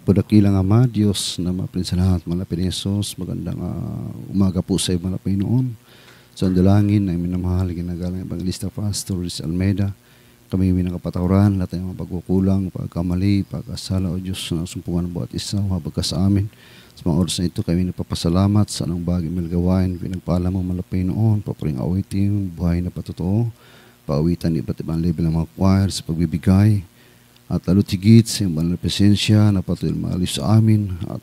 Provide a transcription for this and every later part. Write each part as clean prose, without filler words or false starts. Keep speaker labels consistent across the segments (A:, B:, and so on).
A: Padakilang Ama, Diyos na maprin sa lahat, malapit ni Jesus, magandang umaga po sa iyo, malapit noon. Sa dalangin na minamahal, ginagalang Evangelista Pastor Riz Almeida, kami minakapatawaran, lahat ng mga pagkukulang, pagkamali, pagkasala o Diyos na sumpungan ng bawat isa, habag ka sa amin. Sa mga oras na ito, kami nagpapasalamat sa anong bagay malagawain, pinagpaalam mo malapit noon, papuring awitin, buhay na patotoo, paawitan iba't ibang level ng mga choir sa pagbibigay, at lalo tigit sa iyong banal na presensya na patuloy maalis sa amin. At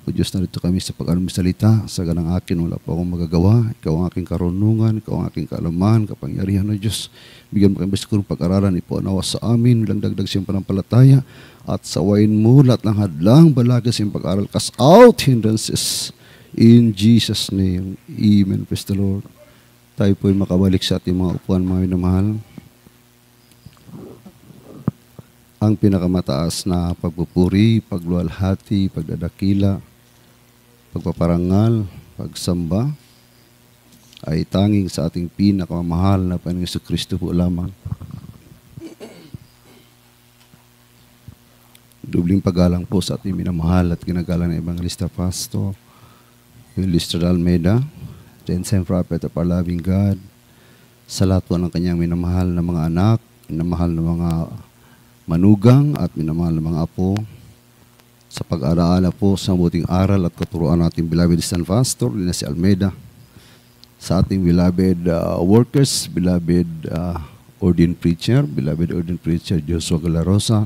A: o Diyos, narito kami sa pag-anong salita. Sa ganang akin, wala po akong magagawa. Ikaw ang aking karunungan, ikaw ang aking kaalaman, kapangyarihan, o Diyos. Bigyan mo kami sa pag-aralan, ipuanawa sa amin, walang dagdag siyang panampalataya. At sawayin mo lahat ng hadlang, balaga siyang pag-aral. Cast out hindrances. In Jesus' name, Amen. Praise the Lord. Tayo po'y makabalik sa ating mga upuan, mga minamahal. Ang pinakamataas na pagpupuri, pagluwalhati, pagdadakila, pagpaparangal, pagsamba ay tanging sa ating pinakamamahal na Panginoong Jesucristo po lamang. Dubling paggalang po sa ating minamahal at ginagalang na Evangelista Pastor Riz Almeida, the Ensign Prophet of our loving God, sa lahat po ng kanyang minamahal na mga anak, minamahal na mga manugang at minamahal ng mga apo, sa pag-araala po sa mabuting aral at katuruan natin beloved San Pastor na si Almeida, sa ating beloved workers, beloved ordained preacher Joshua Galarosa,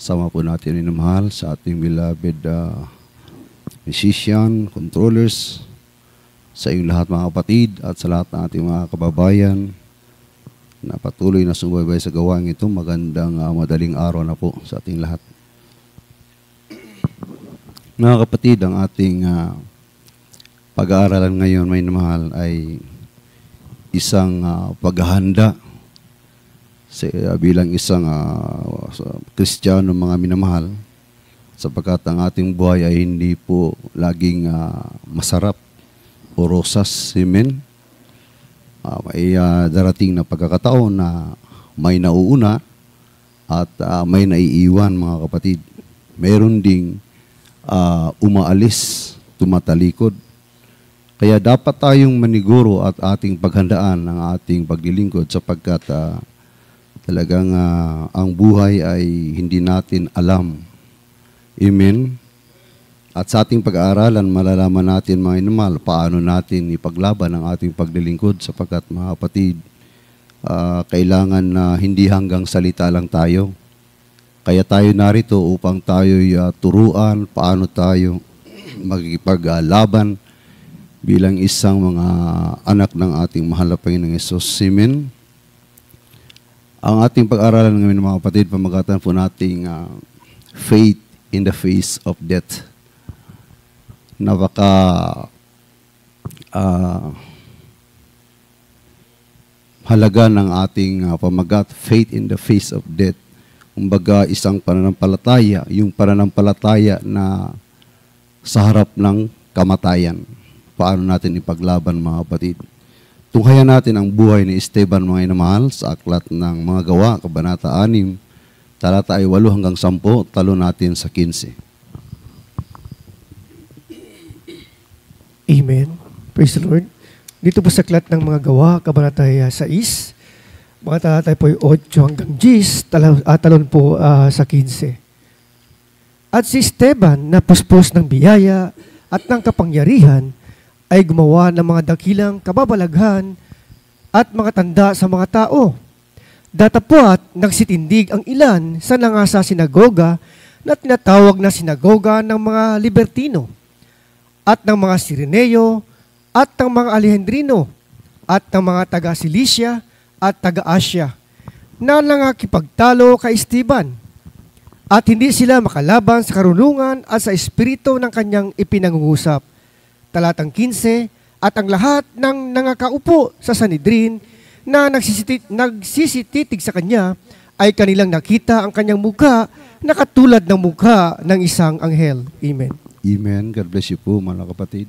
A: sama po natin minamahal sa ating beloved musician, controllers, sa iyong lahat mga kapatid at sa lahat ng ating mga kababayan na patuloy na sumubaybay sa gawain ito. Magandang madaling araw na po sa ating lahat. Mga kapatid, ang ating pag-aaralan ngayon, may namahal, ay isang paghahanda bilang isang Kristiyano, mga minamahal, sapagkat ang ating buhay ay hindi po laging masarap o rosas. Amen. May darating na pagkakataon na may nauuna at may naiiwan, mga kapatid. Meron ding umaalis, tumatalikod. Kaya dapat tayong maniguro at ating paghandaan ng ating paglilingkod sapagkat talagang ang buhay ay hindi natin alam. Amen. At sa ating pag-aaralan, malalaman natin, mga inimal, paano natin ipaglaban ang ating paglilingkod sapagkat, mga kapatid, kailangan na hindi hanggang salita lang tayo. Kaya tayo narito upang tayo'y turuan paano tayo magkipaglaban bilang isang mga anak ng ating mahal na Panginoong Hesus. Amen. Ang ating pag-aaralan ngayon, mga kapatid, pamagatan po nating faith in the face of death. Napaka halaga ng ating pamagat, faith in the face of death. Kumbaga, isang pananampalataya, yung pananampalataya na sa harap ng kamatayan. Paano natin ipaglaban, mga kapatid? Tunghayan natin ang buhay ni Esteban, mga inamahal, sa aklat ng mga gawa, kabanata 6, talata ay 8 hanggang 10, talo natin sa 15.
B: Amen. Praise the Lord. Dito po sa aklat ng mga gawa, kabanata 6, mga talata po 8 hanggang 10, talon po sa 15. At si Esteban, na puspos ng biyaya at ng kapangyarihan, ay gumawa ng mga dakilang kababalaghan at mga tanda sa mga tao. Datapwat, nagsitindig ang ilan sa nangasa sinagoga na tinatawag na sinagoga ng mga Libertino, at ng mga Sireneo, at ng mga Alejandrino, at ng mga taga-Cilicia at taga-Asya, na nangakipagtalo kay Esteban. At hindi sila makalaban sa karunungan at sa espiritu ng kanyang ipinangungusap. Talatang 15, at ang lahat ng nangakaupo sa Sanhedrin na nagsisititig sa kanya ay kanilang nakita ang kanyang mukha na katulad ng mukha ng isang anghel. Amen.
A: Amen. God bless you po, mga kapatid.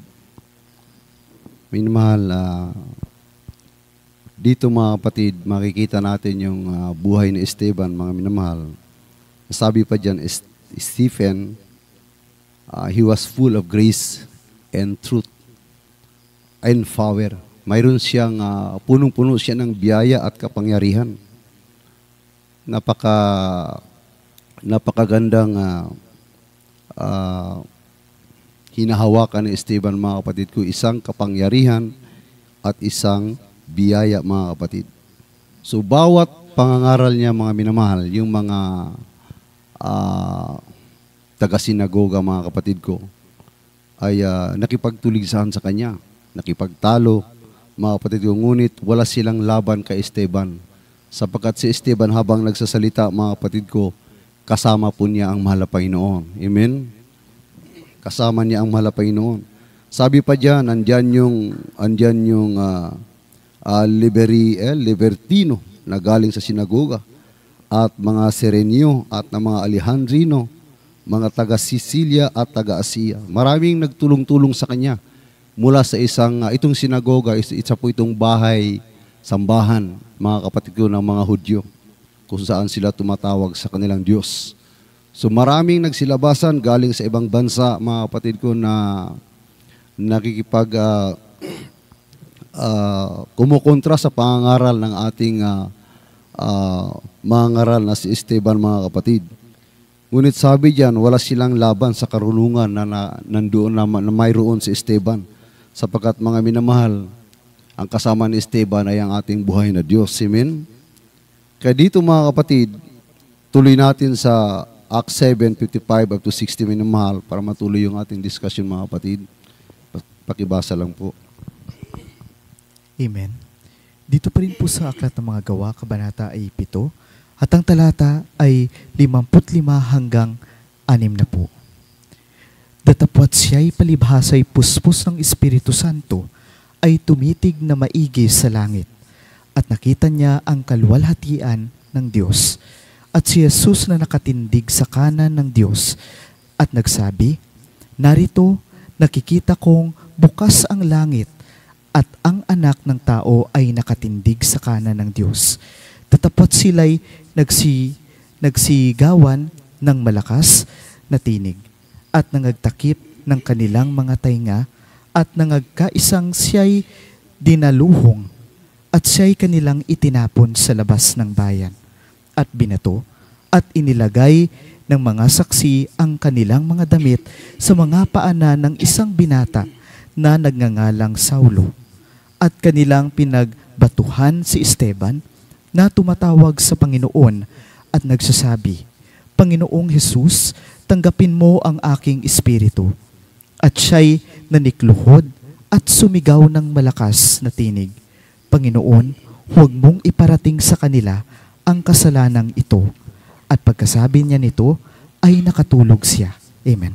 A: Minamahal, dito, mga kapatid, makikita natin yung buhay ni Esteban, mga minamahal. Sabi pa dyan, Stephen, he was full of grace and truth and power. Mayroon siyang punong-puno siya ng biyaya at kapangyarihan. Napakagandang hinahawakan ni Esteban, mga kapatid ko, isang kapangyarihan at isang biyaya, mga kapatid. So bawat pangangaral niya, mga minamahal, yung mga taga-sinagoga, mga kapatid ko, ay nakipagtuligsahan sa kanya, nakipagtalo, mga kapatid ko, ngunit wala silang laban kay Esteban. Sapagkat si Esteban, habang nagsasalita, mga kapatid ko, kasama po niya ang mahal na Panginoon. Amen? Kasama niya ang mahal na Panginoon. Sabi pa diyan, andyan yung libertino na galing sa sinagoga, at mga Serenio at na mga Alejandrino, mga taga Sicilia at taga Asia. Maraming nagtulong-tulong sa kanya mula sa itong sinagoga, isa po itong bahay, sambahan, mga kapatid ko, ng mga Hudyo, kung saan sila tumatawag sa kanilang Diyos. So maraming nagsilabasan galing sa ibang bansa, mga kapatid ko, na kumukontra sa pangangaral ng ating mangaral na si Esteban, mga kapatid. Ngunit sabi diyan, wala silang laban sa karunungan na mayroon si Esteban, sapagkat, mga minamahal, ang kasama ni Esteban ay ang ating buhay na Diyos. Amen? Kaya dito, mga kapatid, tuloy natin sa Acts 7:55 up to 60, minamahal, para matuloy yung ating discussion, mga kapatid. Pakibasa lang po.
C: Amen. Dito pa rin po sa Aklat ng Mga Gawa, Kabanata ay 7, at ang talata ay 55 hanggang 60. Datapwat siya'y palibhasa'y puspos ng Espiritu Santo, ay tumitig na maigi sa langit, at nakita niya ang kaluwalhatian ng Diyos, at si Jesus na nakatindig sa kanan ng Diyos, at nagsabi, "Narito, nakikita kong bukas ang langit, at ang anak ng tao ay nakatindig sa kanan ng Diyos." Tatapot sila'y nagsigawan ng malakas na tinig, at nangagtakip ng kanilang mga tainga, at nangagkaisang siya'y dinaluhong, at siya'y kanilang itinapon sa labas ng bayan, at binato, at inilagay ng mga saksi ang kanilang mga damit sa mga paanan ng isang binata na nagngangalang Saulo. At kanilang pinagbatuhan si Esteban, na tumatawag sa Panginoon at nagsasabi, "Panginoong Jesus, tanggapin mo ang aking espiritu." At siya'y nanikluhod at sumigaw ng malakas na tinig, "Panginoon, huwag mong iparating sa kanila ang kasalanang ito." At pagkasabi niya nito, ay nakatulog siya. Amen.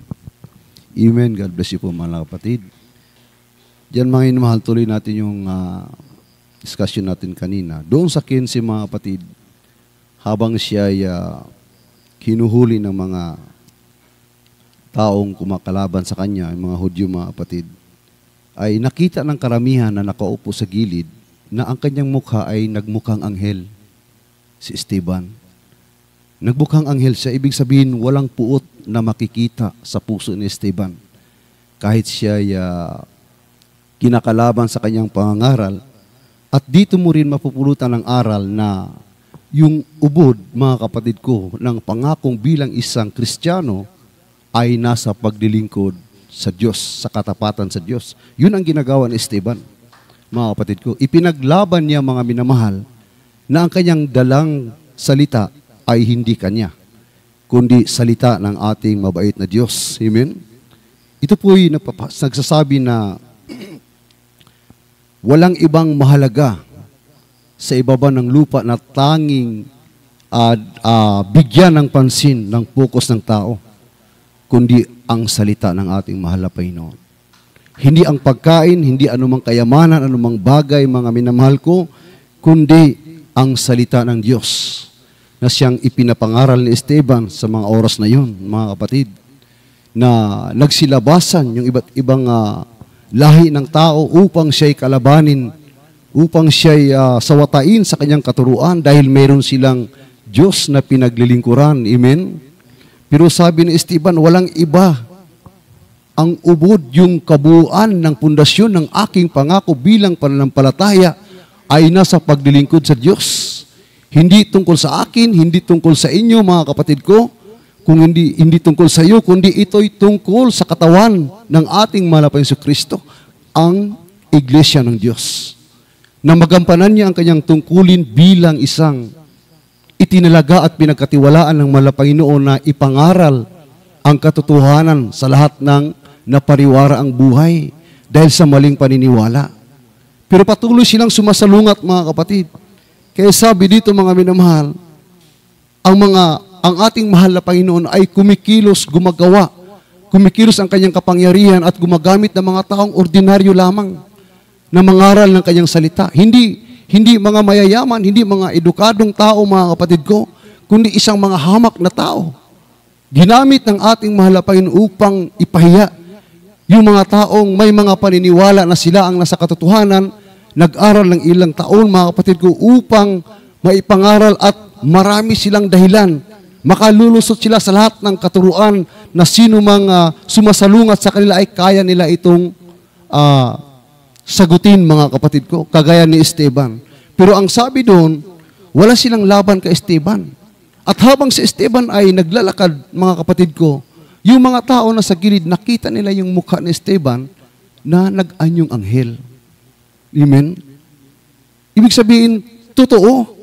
A: Amen. God bless you po, mga kapatid. Diyan, mga inamahal, tuloy natin yung discussion natin kanina. Doon sa 15, mga kapatid, habang siya ay hinuhuli ng mga taong kumakalaban sa kanya, yung mga Hudyo, mga kapatid, ay nakita ng karamihan na nakaupo sa gilid na ang kanyang mukha ay nagmukhang anghel, si Esteban. Nagmukhang anghel siya, ibig sabihin walang puot na makikita sa puso ni Esteban. Kahit siya ay kinakalaban sa kanyang pangangaral. At dito mo rin mapupulutan ng aral na yung ubod, mga kapatid ko, ng pangakong bilang isang Kristiyano ay nasa paglilingkod sa Diyos, sa katapatan sa Diyos. Yun ang ginagawa ni Esteban, mga kapatid ko. Ipinaglaban niya, mga minamahal, na ang kanyang dalang salita ay hindi kanya, kundi salita ng ating mabait na Diyos. Amen? Ito po'y nagsasabi na walang ibang mahalaga sa ibaba ng lupa na tanging bigyan ng pansin ng focus ng tao, kundi ang salita ng ating mahal na Panginoon. Hindi ang pagkain, hindi anumang kayamanan, anumang bagay, mga minamahal ko, kundi ang salita ng Diyos na siyang ipinapangaral ni Esteban sa mga oras na yun, mga kapatid, na nagsilabasan yung iba't ibang lahi ng tao upang siya'y kalabanin, upang siya'y sawatain sa kanyang katuruan dahil mayroon silang Diyos na pinaglilingkuran. Amen? Pero sabi ni Esteban, walang iba ang ubod, yung kabuuan ng pundasyon ng aking pangako bilang pananampalataya ay nasa paglilingkod sa Diyos. Hindi tungkol sa akin, hindi tungkol sa inyo mga kapatid ko, kung hindi tungkol sa iyo, kundi ito'y tungkol sa katawan ng ating mahal na Panginoong Kristo, ang Iglesia ng Diyos. Na magampanan niya ang kanyang tungkulin bilang isang itinalaga at pinagkatiwalaan ng mahal na Panginoon na ipangaral ang katotohanan sa lahat ng napariwara ang buhay dahil sa maling paniniwala. Pero patuloy silang sumasalungat mga kapatid. Kaya sabi dito mga minamahal, ang ating mahal na Panginoon ay kumikilos, gumagawa. Kumikilos ang kanyang kapangyarihan at gumagamit ng mga taong ordinaryo lamang na mangaral ng kanyang salita. Hindi mga mayayaman, hindi mga edukadong tao mga kapatid ko, kundi isang mga hamak na tao. Ginamit ng ating mahal na Panginoon upang ipahiya yung mga taong may mga paniniwala na sila ang nasa katotohanan, nag-aral ng ilang taon mga kapatid ko upang maipangaral at marami silang dahilan. Makalulusot sila sa lahat ng katuruan na sino mang sumasalungat sa kanila ay kaya nila itong sagutin mga kapatid ko, kagaya ni Esteban. Pero ang sabi doon, wala silang laban kay Esteban. At habang si Esteban ay naglalakad mga kapatid ko, yung mga tao na sa gilid, nakita nila yung mukha ni Esteban na nag-anyong anghel. Amen? Ibig sabihin, totoo.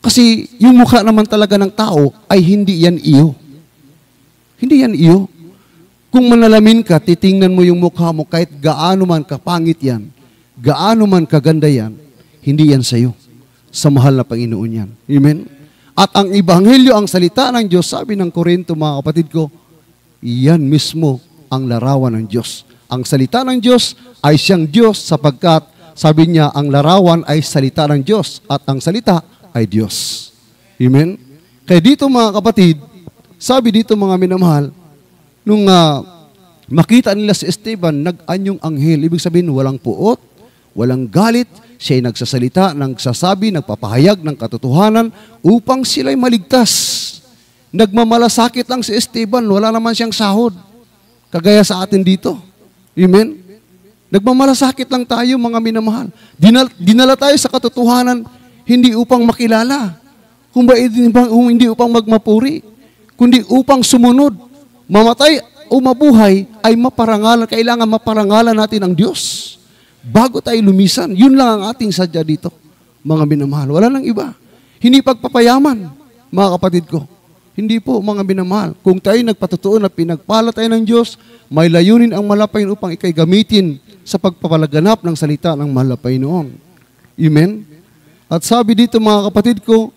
A: Kasi yung mukha naman talaga ng tao ay hindi yan iyo. Hindi yan iyo. Kung manalamin ka, titingnan mo yung mukha mo kahit gaano man kapangit yan, gaano man kaganda yan, hindi yan sa'yo. Sa mahal na Panginoon yan. Amen? At ang Ebanghelyo, ang salita ng Diyos, sabi ng Korinto mga kapatid ko, iyan mismo ang larawan ng Diyos. Ang salita ng Diyos ay siyang Diyos sapagkat sabi niya, ang larawan ay salita ng Diyos at ang salita ay Diyos. Amen? Kaya dito mga kapatid, sabi dito mga minamahal, nung makita nila si Esteban, nag-anyong anghel. Ibig sabihin, walang puot, walang galit. Siya'y nagsasalita, nagsasabi, nagpapahayag ng katotohanan upang sila'y maligtas. Nagmamalasakit lang si Esteban, wala naman siyang sahod. Kagaya sa atin dito. Amen? Nagmamalasakit lang tayo mga minamahal. Dinala tayo sa katotohanan, hindi upang makilala, hindi upang magmapuri, kundi upang sumunod. Mamatay o mabuhay ay maparangalan, kailangan maparangalan natin ang Diyos. Bago tayo lumisan, yun lang ang ating sadya dito, mga minamahal. Wala nang iba. Hindi pagpapayaman, mga kapatid ko. Hindi po, mga minamahal. Kung tayo nagpatutuon na pinagpala tayo ng Diyos, may layunin ang malapayin upang ikay gamitin sa pagpapalaganap ng salita ng malapayin noon. Amen? At sabi dito, mga kapatid ko,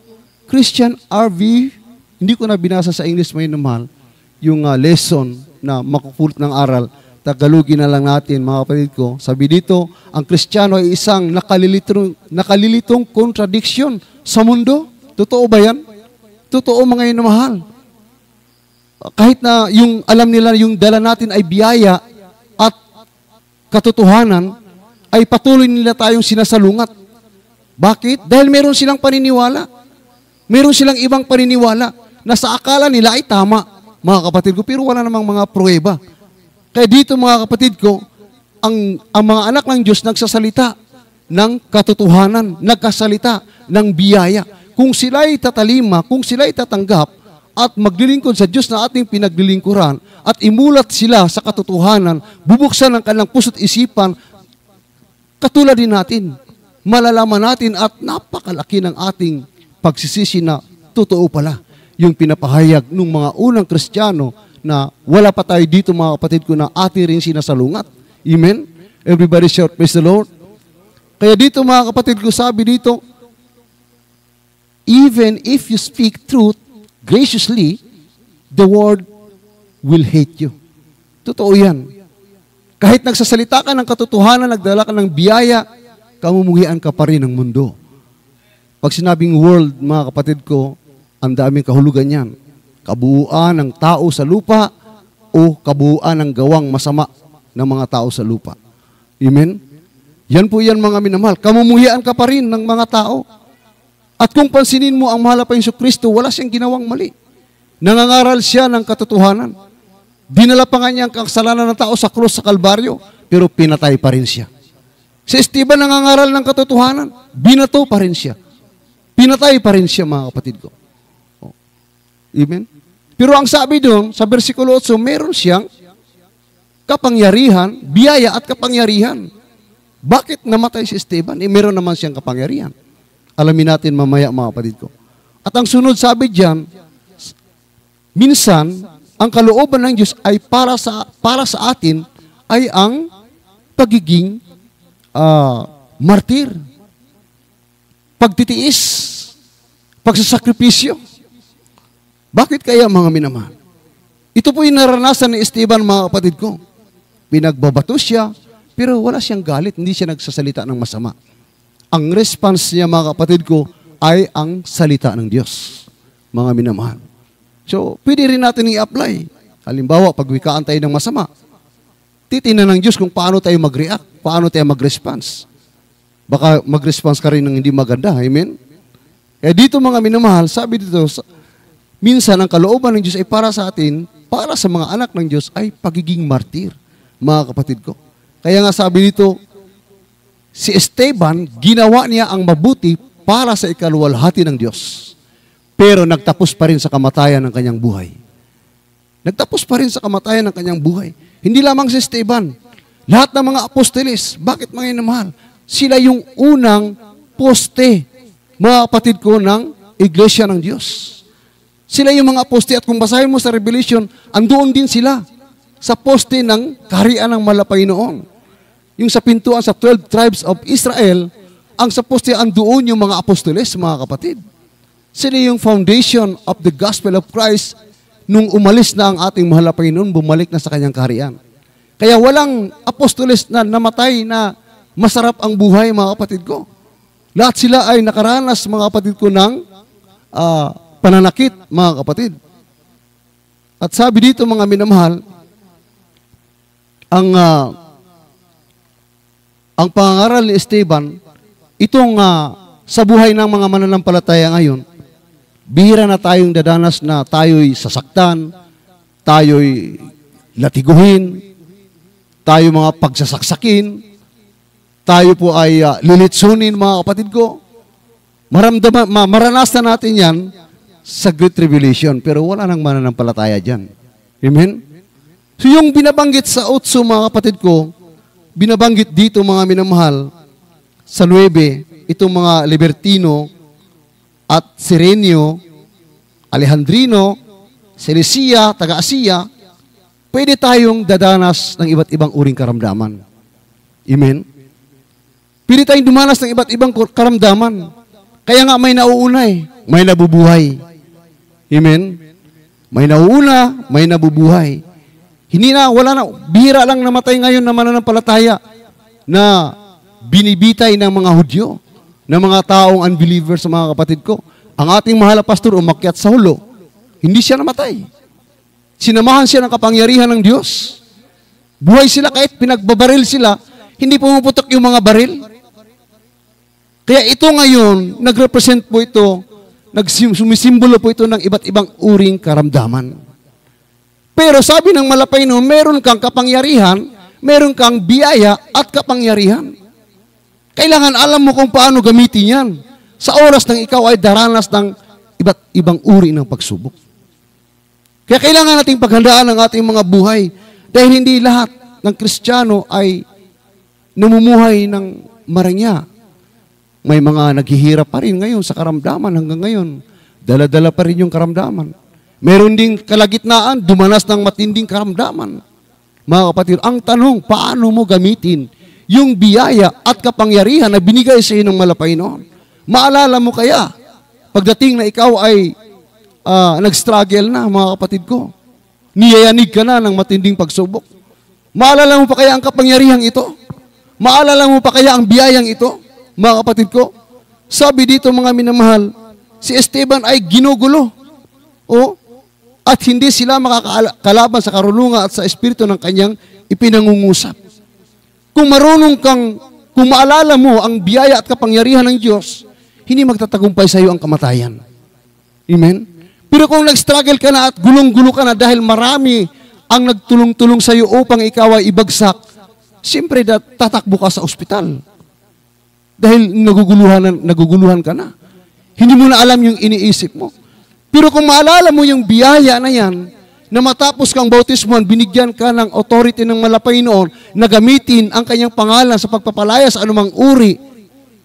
A: Christian R.V., hindi ko na binasa sa English, may minamahal, yung lesson na makupulot ng aral, Tagalogin na lang natin, mga kapatid ko. Sabi dito, ang Kristiyano ay isang nakalilitong contradiction sa mundo. Totoo ba yan? Totoo mga inamahal. Kahit na yung alam nila yung dala natin ay biyaya at katotohanan, ay patuloy nila tayong sinasalungat. Bakit? Dahil meron silang paniniwala. Meron silang ibang paniniwala na sa akala nila ay tama, mga kapatid ko, pero wala namang mga pruweba. Kaya dito mga kapatid ko, ang mga anak ng Diyos nagsasalita ng katotohanan, nagkasalita ng biyaya. Kung sila'y tatalima, kung sila'y tatanggap at maglilingkod sa Diyos na ating pinaglilingkuran at imulat sila sa katotohanan, bubuksan ang kanilang puso't isipan, katulad din natin, malalaman natin at napakalaki ng ating pagsisisi na totoo pala yung pinapahayag ng mga unang Kristiyano na wala pa tayo dito mga kapatid ko na ating rin sinasalungat. Amen? Everybody shout, praise the Lord. Kaya dito mga kapatid ko, sabi dito, even if you speak truth graciously, the world will hate you. Totoo yan. Kahit nagsasalita ka ng katotohanan, nagdala ka ng biyaya, kamumuhian ka pa rin ng mundo. Pag sinabing world, mga kapatid ko, ang daming kahulugan yan. Kabuuan ng tao sa lupa o kabuuan ng gawang masama ng mga tao sa lupa. Amen? Yan po yan mga minamahal. Kamumuhian ka pa rin ng mga tao. At kung pansinin mo ang mahal na Panginoong Kristo, wala siyang ginawang mali. Nangangaral siya ng katotohanan. Dinala pa nga niya ang kasalanan ng tao sa krus sa Kalbaryo, pero pinatay pa rin siya. Si Esteban nangangaral ng katotohanan, binato pa rin siya. Pinatay pa rin siya, mga kapatid ko. Oh. Amen? Pero ang sabi doon, sa versikulo 8, meron siyang kapangyarihan, biyaya at kapangyarihan. Bakit namatay si Esteban? Meron naman siyang kapangyarihan. Alamin natin mamaya, mga kapatid ko. At ang sunod sabi diyan, minsan, ang kalooban ng Diyos ay para sa atin ay ang pagiging martir, pagtitiis, pagsasakripisyo. Bakit kaya, mga minamahal? Ito po yung naranasan ni Esteban, mga kapatid ko. Pinagbabato siya, pero wala siyang galit, hindi siya nagsasalita ng masama. Ang response niya, mga kapatid ko, ay ang salita ng Diyos, mga minamahal. So, pwede rin natin i-apply. Halimbawa, pag wikaan tayo ng masama, titingnan ng Diyos kung paano tayo mag-react, paano tayo mag-response. Baka mag-response ka rin ng hindi maganda, amen? Kaya dito, mga minamahal, sabi dito, minsan ang kalooban ng Diyos ay para sa atin, para sa mga anak ng Diyos, ay pagiging martir, mga kapatid ko. Kaya nga sabi dito, si Esteban, ginawa niya ang mabuti para sa ikaluwalhati ng Diyos. Pero nagtapos pa rin sa kamatayan ng kanyang buhay. Nagtapos pa rin sa kamatayan ng kanyang buhay. Hindi lamang si Esteban. Lahat ng mga apostoles, bakit mga inamahal? Sila yung unang poste, mga kapatid ko, ng Iglesia ng Diyos. Sila yung mga poste, at kung basahin mo sa Revelation, andoon din sila sa poste ng kaharian ng malapay noon. Yung sa pintuan sa 12 tribes of Israel, ang sa poste andoon yung mga apostoles, mga kapatid. Sila yung foundation of the gospel of Christ. Nung umalis na ang ating mahal na Panginoon, bumalik na sa kanyang kaharian. Kaya walang apostoles na namatay na masarap ang buhay, mga kapatid ko. Lahat sila ay nakaranas, mga kapatid ko, ng pananakit, mga kapatid. At sabi dito, mga minamahal, ang pangangaral ni Esteban, itong sa buhay ng mga mananampalataya ngayon, bihira na tayong dadanas na tayo'y sasaktan, tayo'y latiguhin, tayo mga pagsasaksakin, tayo po ay lilitsunin, mga kapatid ko. Maranasan natin yan sa Great Tribulation, pero wala nang mananampalataya dyan. Amen? So yung binabanggit sa 8, mga kapatid ko, binabanggit dito, mga minamahal, sa 9, itong mga Libertino, at Sirenio, Alejandrino, Cilicia, taga-Asia, pwede tayong dadanas ng iba't ibang uring karamdaman. Amen? Pwede tayong dumanas ng iba't ibang karamdaman. Kaya nga may nauunay, may nabubuhay. Amen? May nauuna, may nabubuhay. Hindi na, wala na, bihira lang namatay ngayon na mananampalataya na binibitay ng mga Hudyo, ng mga taong unbelievers, mga kapatid ko. Ang ating mahal na pastor umakyat sa hulo. Hindi siya namatay. Sinamahan siya ng kapangyarihan ng Diyos. Buhay sila kahit pinagbabaril sila, hindi pumuputok yung mga baril. Kaya ito ngayon, nagrepresent po ito, sumisimbolo po ito ng iba't ibang uring karamdaman. Pero sabi ng malapay noon, meron kang kapangyarihan, meron kang biyaya at kapangyarihan. Kailangan alam mo kung paano gamitin yan sa oras ng ikaw ay daranas ng iba't ibang uri ng pagsubok. Kaya kailangan nating paghandaan ang ating mga buhay dahil hindi lahat ng Kristiyano ay namumuhay ng marangya. May mga naghihirap pa rin ngayon sa karamdaman hanggang ngayon. Dala-dala pa rin yung karamdaman. Meron ding kalagitnaan, dumanas ng matinding karamdaman. Mga kapatid, ang tanong, paano mo gamitin yung biyaya at kapangyarihan na binigay sa iyo ng malapay noon? Maalala mo kaya, pagdating na ikaw ay nag-struggle na, mga kapatid ko, niyayanig ka na ng matinding pagsubok. Maalala mo pa kaya ang kapangyarihang ito? Maalala mo pa kaya ang biyayang ito? Mga kapatid ko, sabi dito, mga minamahal, si Esteban ay ginugulo. At hindi sila makakalaban sa karunungan at sa espiritu ng kanyang ipinangungusap. Kung maalala mo ang biyaya at kapangyarihan ng Diyos, hindi magtatagumpay sa iyo ang kamatayan. Amen? Pero kung nag-struggle ka na at gulong-gulo ka na dahil marami ang nagtulong-tulong sa iyo upang ikaw ay ibagsak, siyempre tatakbo ka sa ospital. Dahil naguguluhan ka na. Hindi mo na alam yung iniisip mo. Pero kung maalala mo yung biyaya na yan, na matapos kang bautismuhan, binigyan ka ng authority ng malapay noon na gamitin ang kanyang pangalan sa pagpapalaya sa anumang uri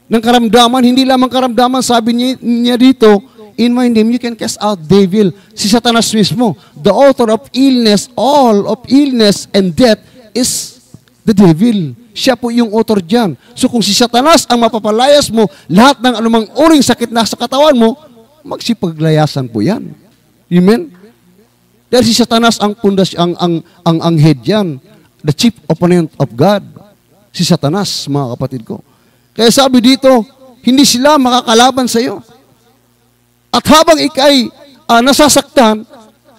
A: ng karamdaman. Hindi lamang karamdaman, sabi niya dito, in my name, you can cast out devil. Si Satanas mismo, the author of illness, all of illness and death is the devil. Siya po yung author dyan. So kung si Satanas ang mapapalayas mo, lahat ng anumang uring sakit na sa katawan mo, magsipaglayasan po yan. Amen? Dahil si Satanas ang pundas, ang head yan. The chief opponent of God. Si Satanas, mga kapatid ko. Kaya sabi dito, hindi sila makakalaban sa iyo. At habang ikay nasasaktan,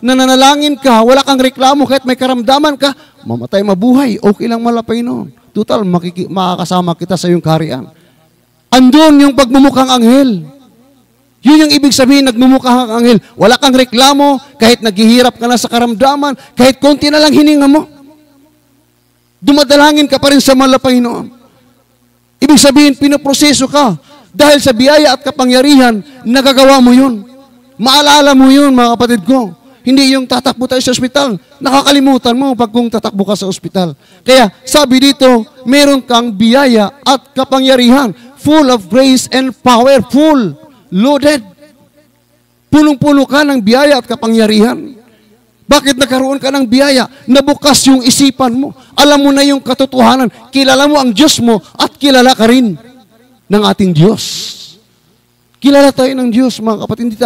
A: nananalangin ka, wala kang reklamo, kahit may karamdaman ka, mamatay, mabuhay, okay lang malapay noon. Total, makakasama kita sa iyong kaharian. Andun yung pagmumukhang anghel. Yun yung ibig sabihin, nagmumukhang anghel. Wala kang reklamo, kahit naghihirap ka na sa karamdaman, kahit konti na lang hininga mo. Dumadalangin ka pa rin sa malapay noon. Ibig sabihin, pinoproseso ka. Dahil sa biyaya at kapangyarihan, nagagawa mo yun. Maalala mo yun, mga kapatid ko. Hindi yung tatakbo tayo sa ospital. Nakakalimutan mo pag kung tatakbo ka sa ospital. Kaya sabi dito, meron kang biyaya at kapangyarihan. Full of grace and power. Full. Loaded. Punong-puno ka ng biyaya at kapangyarihan. Bakit nagkaroon ka ng biyaya? Nabukas yung isipan mo. Alam mo na yung katotohanan. Kilala mo ang Diyos mo at kilala ka rin ng ating Diyos. Kilala tayo ng Diyos, mga kapatid.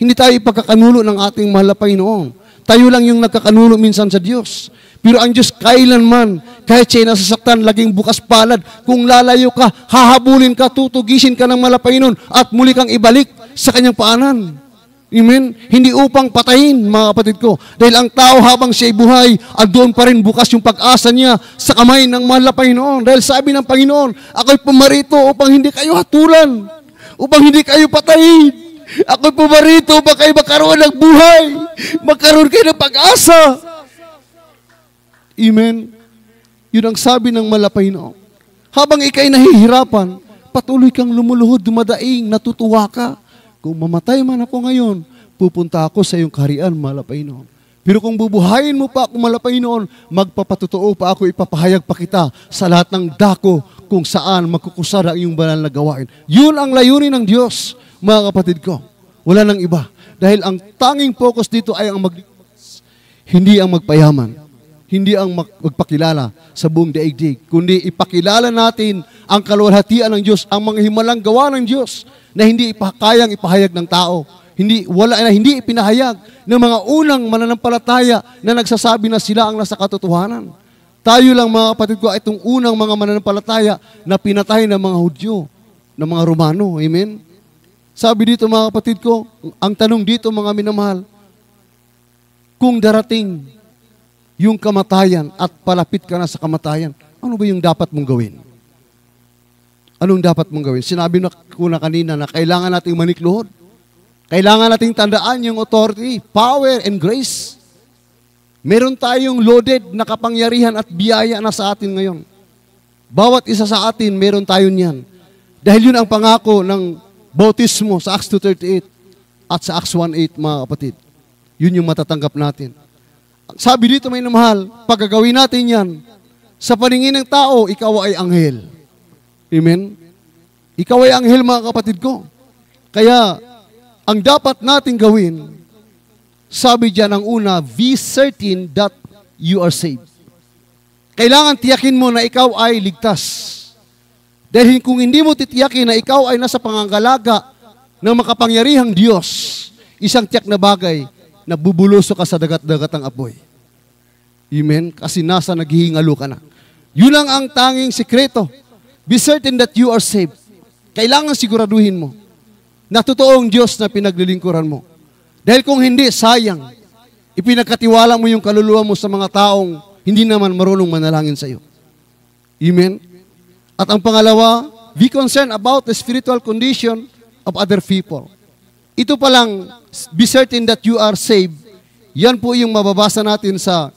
A: Hindi tayo ipagkakanulo ng ating mahal na Panginoon. Tayo lang yung nagkakanulo minsan sa Diyos. Pero ang Diyos kailanman, kahit siya'y nasasaktan, laging bukas palad. Kung lalayo ka, hahabulin ka, tutugisin ka ng mahal na Panginoon at muli kang ibalik sa kanyang paanan. Amen? Hindi upang patayin, mga kapatid ko. Dahil ang tao habang siya'y buhay, doon pa rin bukas yung pag-asa niya sa kamay ng mahal na Panginoon. Dahil sabi ng Panginoon, ako'y pumarito upang hindi kayo hatulan, upang hindi kayo patayin. Ako'y pumarito upang kayo magkaroon ng buhay, magkaroon kayo ng pag-asa. Amen? Yun ang sabi ng mahal na Panginoon. Habang ikay nahihirapan, patuloy kang lumuluhod, dumadaing, natutuwa ka. Kung mamatay man ako ngayon, pupunta ako sa iyong kaharian, mahal na Panginoon. Pero kung bubuhayin mo pa ako, mahal na Panginoon, magpapatotoo pa ako, ipapahayag pa kita sa lahat ng dako kung saan magkukusara ang iyong banal na gawain. Yun ang layunin ng Diyos, mga kapatid ko. Wala nang iba. Dahil ang tanging focus dito ay ang magligtas, hindi ang magpayaman. Hindi ang magpakilala sa buong daigdig, kundi ipakilala natin ang kaluwalhatian ng Diyos, ang mga himalang gawa ng Diyos na hindi kayang ipahayag ng tao. Hindi ipinahayag ng mga unang mananampalataya na nagsasabi na sila ang nasa katotohanan. Tayo lang, mga kapatid ko, itong unang mga mananampalataya na pinatay ng mga Hudyo, ng mga Romano. Amen? Sabi dito, mga kapatid ko, ang tanong dito, mga minamahal, kung darating yung kamatayan at palapit ka na sa kamatayan, ano ba yung dapat mong gawin? Anong dapat mong gawin? Sinabi ko na kanina na kailangan nating manikluhod. Kailangan nating tandaan yung authority, power, and grace. Meron tayong loaded na kapangyarihan at biyaya na sa atin ngayon. Bawat isa sa atin, meron tayo niyan. Dahil yun ang pangako ng bautismo sa Acts 2:38 at sa Acts 1:8, mga kapatid. Yun yung matatanggap natin. Sabi dito, may namahal, pag gagawin natin yan, sa paningin ng tao, ikaw ay anghel. Amen? Ikaw ay anghel, mga kapatid ko. Kaya, ang dapat natin gawin, sabi dyan ang una, be certain that you are saved. Kailangan tiyakin mo na ikaw ay ligtas. Dahil kung hindi mo titiyakin na ikaw ay nasa pangangalaga ng makapangyarihang Diyos, isang tiyak na bagay, nabubuloso ka sa dagat-dagatang apoy. Amen? Kasi nasa naghihingalo ka na. Yun lang ang tanging sikreto. Be certain that you are saved. Kailangan siguraduhin mo na totoong Diyos na pinaglilingkuran mo. Dahil kung hindi, sayang. Ipinagkatiwala mo yung kaluluwa mo sa mga taong hindi naman marunong manalangin sa iyo. Amen? At ang pangalawa, be concerned about the spiritual condition of other people. Ito pa lang, be certain that you are saved. Yan po yung mababasa natin sa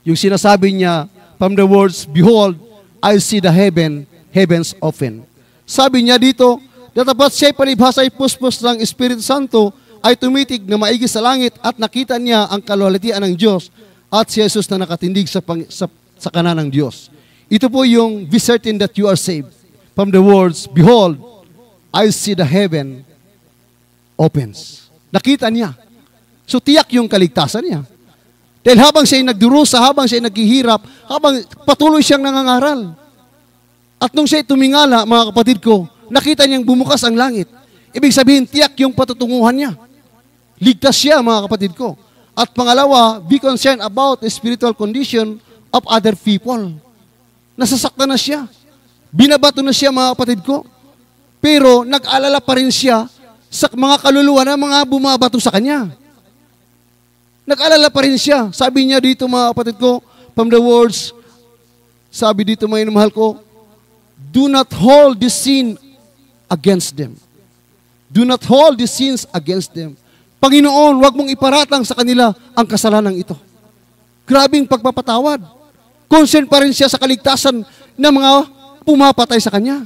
A: Yung sinasabi niya, from the words, behold, I see the heavens open. Sabi niya dito, datapat siya'y palibhasa ay puspos ng Espiritu Santo, ay tumitig na maigi sa langit at nakita niya ang kaluwalhatian ng Diyos at si Jesus na nakatindig sa kanan ng Diyos. Ito po yung be certain that you are saved. From the words, behold, I see the heaven opens. Nakita niya. So tiyak yung kaligtasan niya. Dahil habang siya'y nagdurusa, habang siya'y naghihirap, habang patuloy siyang nangangaral. At nung siya'y tumingala, mga kapatid ko, nakita niyang bumukas ang langit. Ibig sabihin, tiyak yung patutunguhan niya. Ligtas siya, mga kapatid ko. At pangalawa, be concerned about the spiritual condition of other people. Nasasaktan na siya. Binabato na siya, mga kapatid ko. Pero nag-alala pa rin siya sa mga kaluluwa na mga bumabato sa kanya. Nag-alala pa rin siya. Sabi niya dito, mga kapatid ko, from the words, sabi dito, mga inumahal ko, do not hold the sin against them. Do not hold the sins against them. Panginoon, huwag mong iparatang sa kanila ang kasalanan ito. Grabing pagpapatawad. Concern pa rin siya sa kaligtasan ng mga pumapatay sa kanya.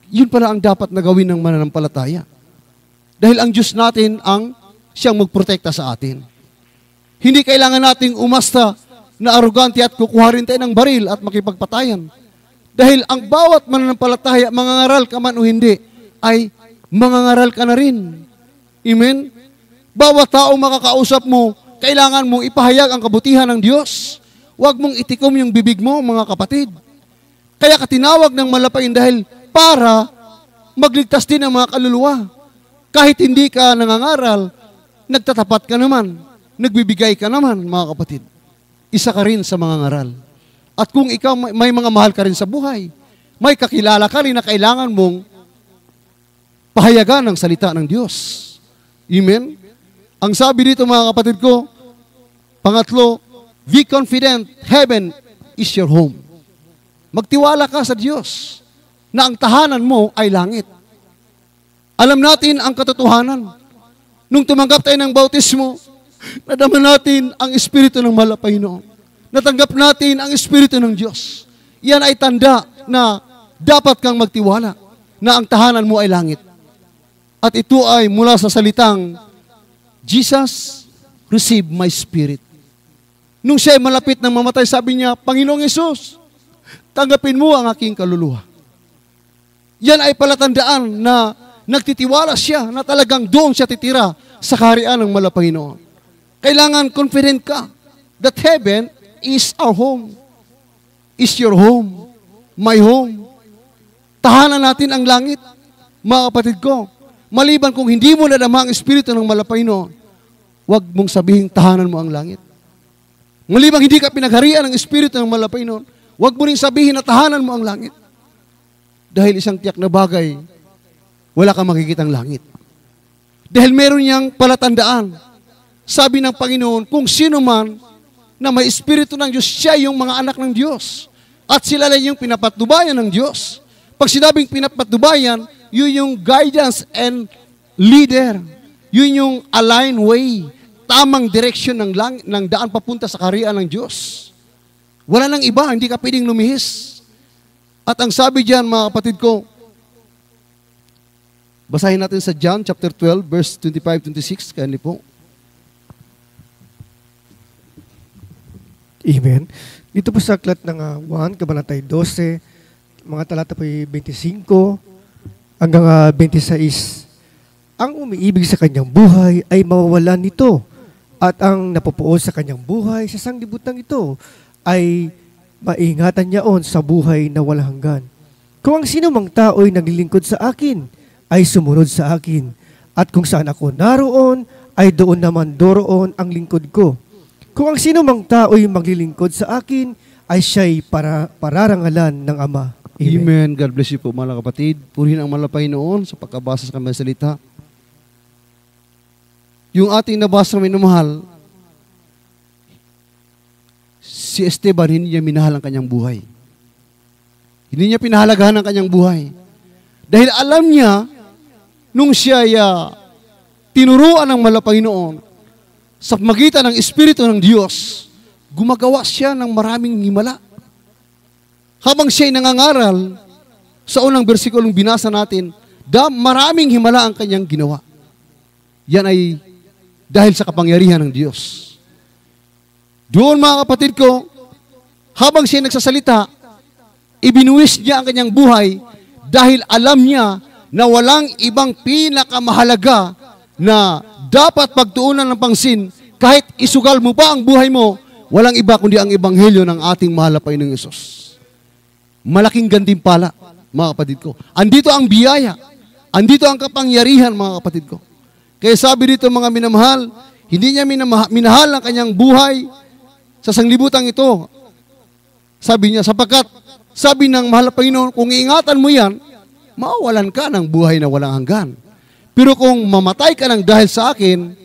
A: Yun pala ang dapat na gawin ng mananampalataya. Dahil ang Diyos natin ang siyang magprotekta sa atin. Hindi kailangan nating umasta na arugante at kukuha rin tayo ng baril at makipagpatayan. Dahil ang bawat mananampalataya, mangangaral ka man o hindi, ay mangangaral ka na rin. Amen? Bawat taong makakausap mo, kailangan mong ipahayag ang kabutihan ng Diyos. Huwag mong itikom yung bibig mo, mga kapatid. Kaya ka tinawag ng malapain dahil para magligtas din ang mga kaluluwa. Kahit hindi ka nangangaral, nagtatapat ka naman, nagbibigay ka naman, mga kapatid. Isa ka rin sa mga ngaral. At kung ikaw may mga mahal ka rin sa buhay, may kakilala ka rin na kailangan mong pahayagan ng salita ng Diyos. Amen? Ang sabi dito, mga kapatid ko, pangatlo, be confident, heaven is your home. Magtiwala ka sa Diyos na ang tahanan mo ay langit. Alam natin ang katotohanan. Nung tumanggap tayo ng bautismo, nadama natin ang Espiritu ng Malapay noon. Natanggap natin ang Espiritu ng Diyos. Yan ay tanda na dapat kang magtiwala na ang tahanan mo ay langit. At ito ay mula sa salitang, Jesus, receive my spirit. Nung siya ay malapit ng mamatay, sabi niya, Panginoong Yesus, tanggapin mo ang aking kaluluwa. Yan ay palatandaan na nagtitiwala siya na talagang doon siya titira sa kaharian ng Malapanginoon. Kailangan confident ka that heaven is our home. Is your home. My home. Tahanan natin ang langit. Mga kapatid ko, maliban kung hindi mo nadama ang Espiritu ng Malapanginoon, huwag mong sabihin tahanan mo ang langit. Maliban hindi ka pinagharian ng Espiritu ng Malapanginoon, huwag mo rin sabihin na tahanan mo ang langit. Dahil isang tiyak na bagay, wala kang makikitang langit. Dahil meron niyang palatandaan. Sabi ng Panginoon, kung sino man na may Espiritu ng Diyos, siya yung mga anak ng Diyos. At sila lang yung pinapatnubayan ng Diyos. Pag sinabing pinapatnubayan, yun yung guidance and leader. Yun yung aligned way. Tamang direction ng daan papunta sa kaharian ng Diyos. Wala nang iba, hindi ka pwedeng lumihis. At ang sabi diyan, mga kapatid ko, basahin natin sa John chapter 12, verse 25-26, kaya po.
B: Amen. Dito po sa aklat ng 1, Kabanatay 12, mga talata po 25 hanggang 26. Ang umiibig sa kanyang buhay ay mawawalan nito, at ang napupuon sa kanyang buhay sa sanglibutan ito ay maingatan niyaon sa buhay na walang hanggan. Kung ang sino mang tao'y naglilingkod sa akin, ay sumunod sa akin. At kung saan ako naroon, ay doon naman doroon ang lingkod ko. Kung ang sino mang tao'y maglilingkod sa akin, ay siya'y pararangalan ng Ama. Amen.
A: Amen. God bless you po, mga kapatid. Purihin ang malapay noon sa pagkabasa sa kanyang salita. Yung ating nabasa ng minamahal, si Esteban, hindi niya minahal ang kanyang buhay. Hindi niya pinahalagahan ang kanyang buhay. Dahil alam niya, nung siya tinuruan ng malapay noon, sa magitan ng Espiritu ng Diyos, gumagawa siya ng maraming himala. Habang siya'y nangangaral, sa unang bersikulong binasa natin, maraming himala ang kanyang ginawa. Yan ay dahil sa kapangyarihan ng Diyos. Doon mga kapatid ko, habang siya nagsasalita, ibinuwis niya ang kanyang buhay dahil alam niya na walang ibang pinakamahalaga na dapat pagtuunan ng pansin kahit isugal mo pa ang buhay mo, walang iba kundi ang ebanghelyo ng ating mahal na Panginoong Hesus. Malaking gantimpala, mga kapatid ko. Andito ang biyaya. Andito ang kapangyarihan, mga kapatid ko. Kaya sabi dito mga minamahal, hindi niya minahal ang kanyang buhay sa sanglibutang ito. Sabi niya, sapagkat sabi ng mahal na Panginoon, kung iingatan mo yan, mawawalan ka ng buhay na walang hanggan. Pero kung mamatay ka lang dahil sa akin,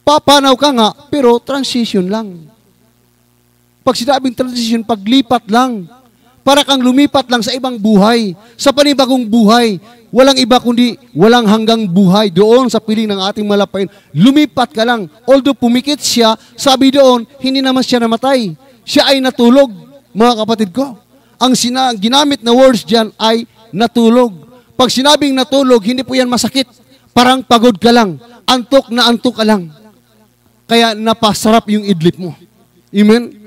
A: papanaw ka nga, pero transition lang. Pag sinabing transition, paglipat lang. Para kang lumipat lang sa ibang buhay, sa panibagong buhay. Walang iba kundi walang hanggang buhay doon sa piling ng ating malapain. Lumipat ka lang. Although pumikit siya, sabi doon, hindi naman siya namatay. Siya ay natulog, mga kapatid ko. Ang ginamit na words dyan ay natulog. Pag sinabing natulog, hindi po yan masakit. Parang pagod ka lang. Antok na antok ka lang. Kaya napasarap yung idlip mo. Amen?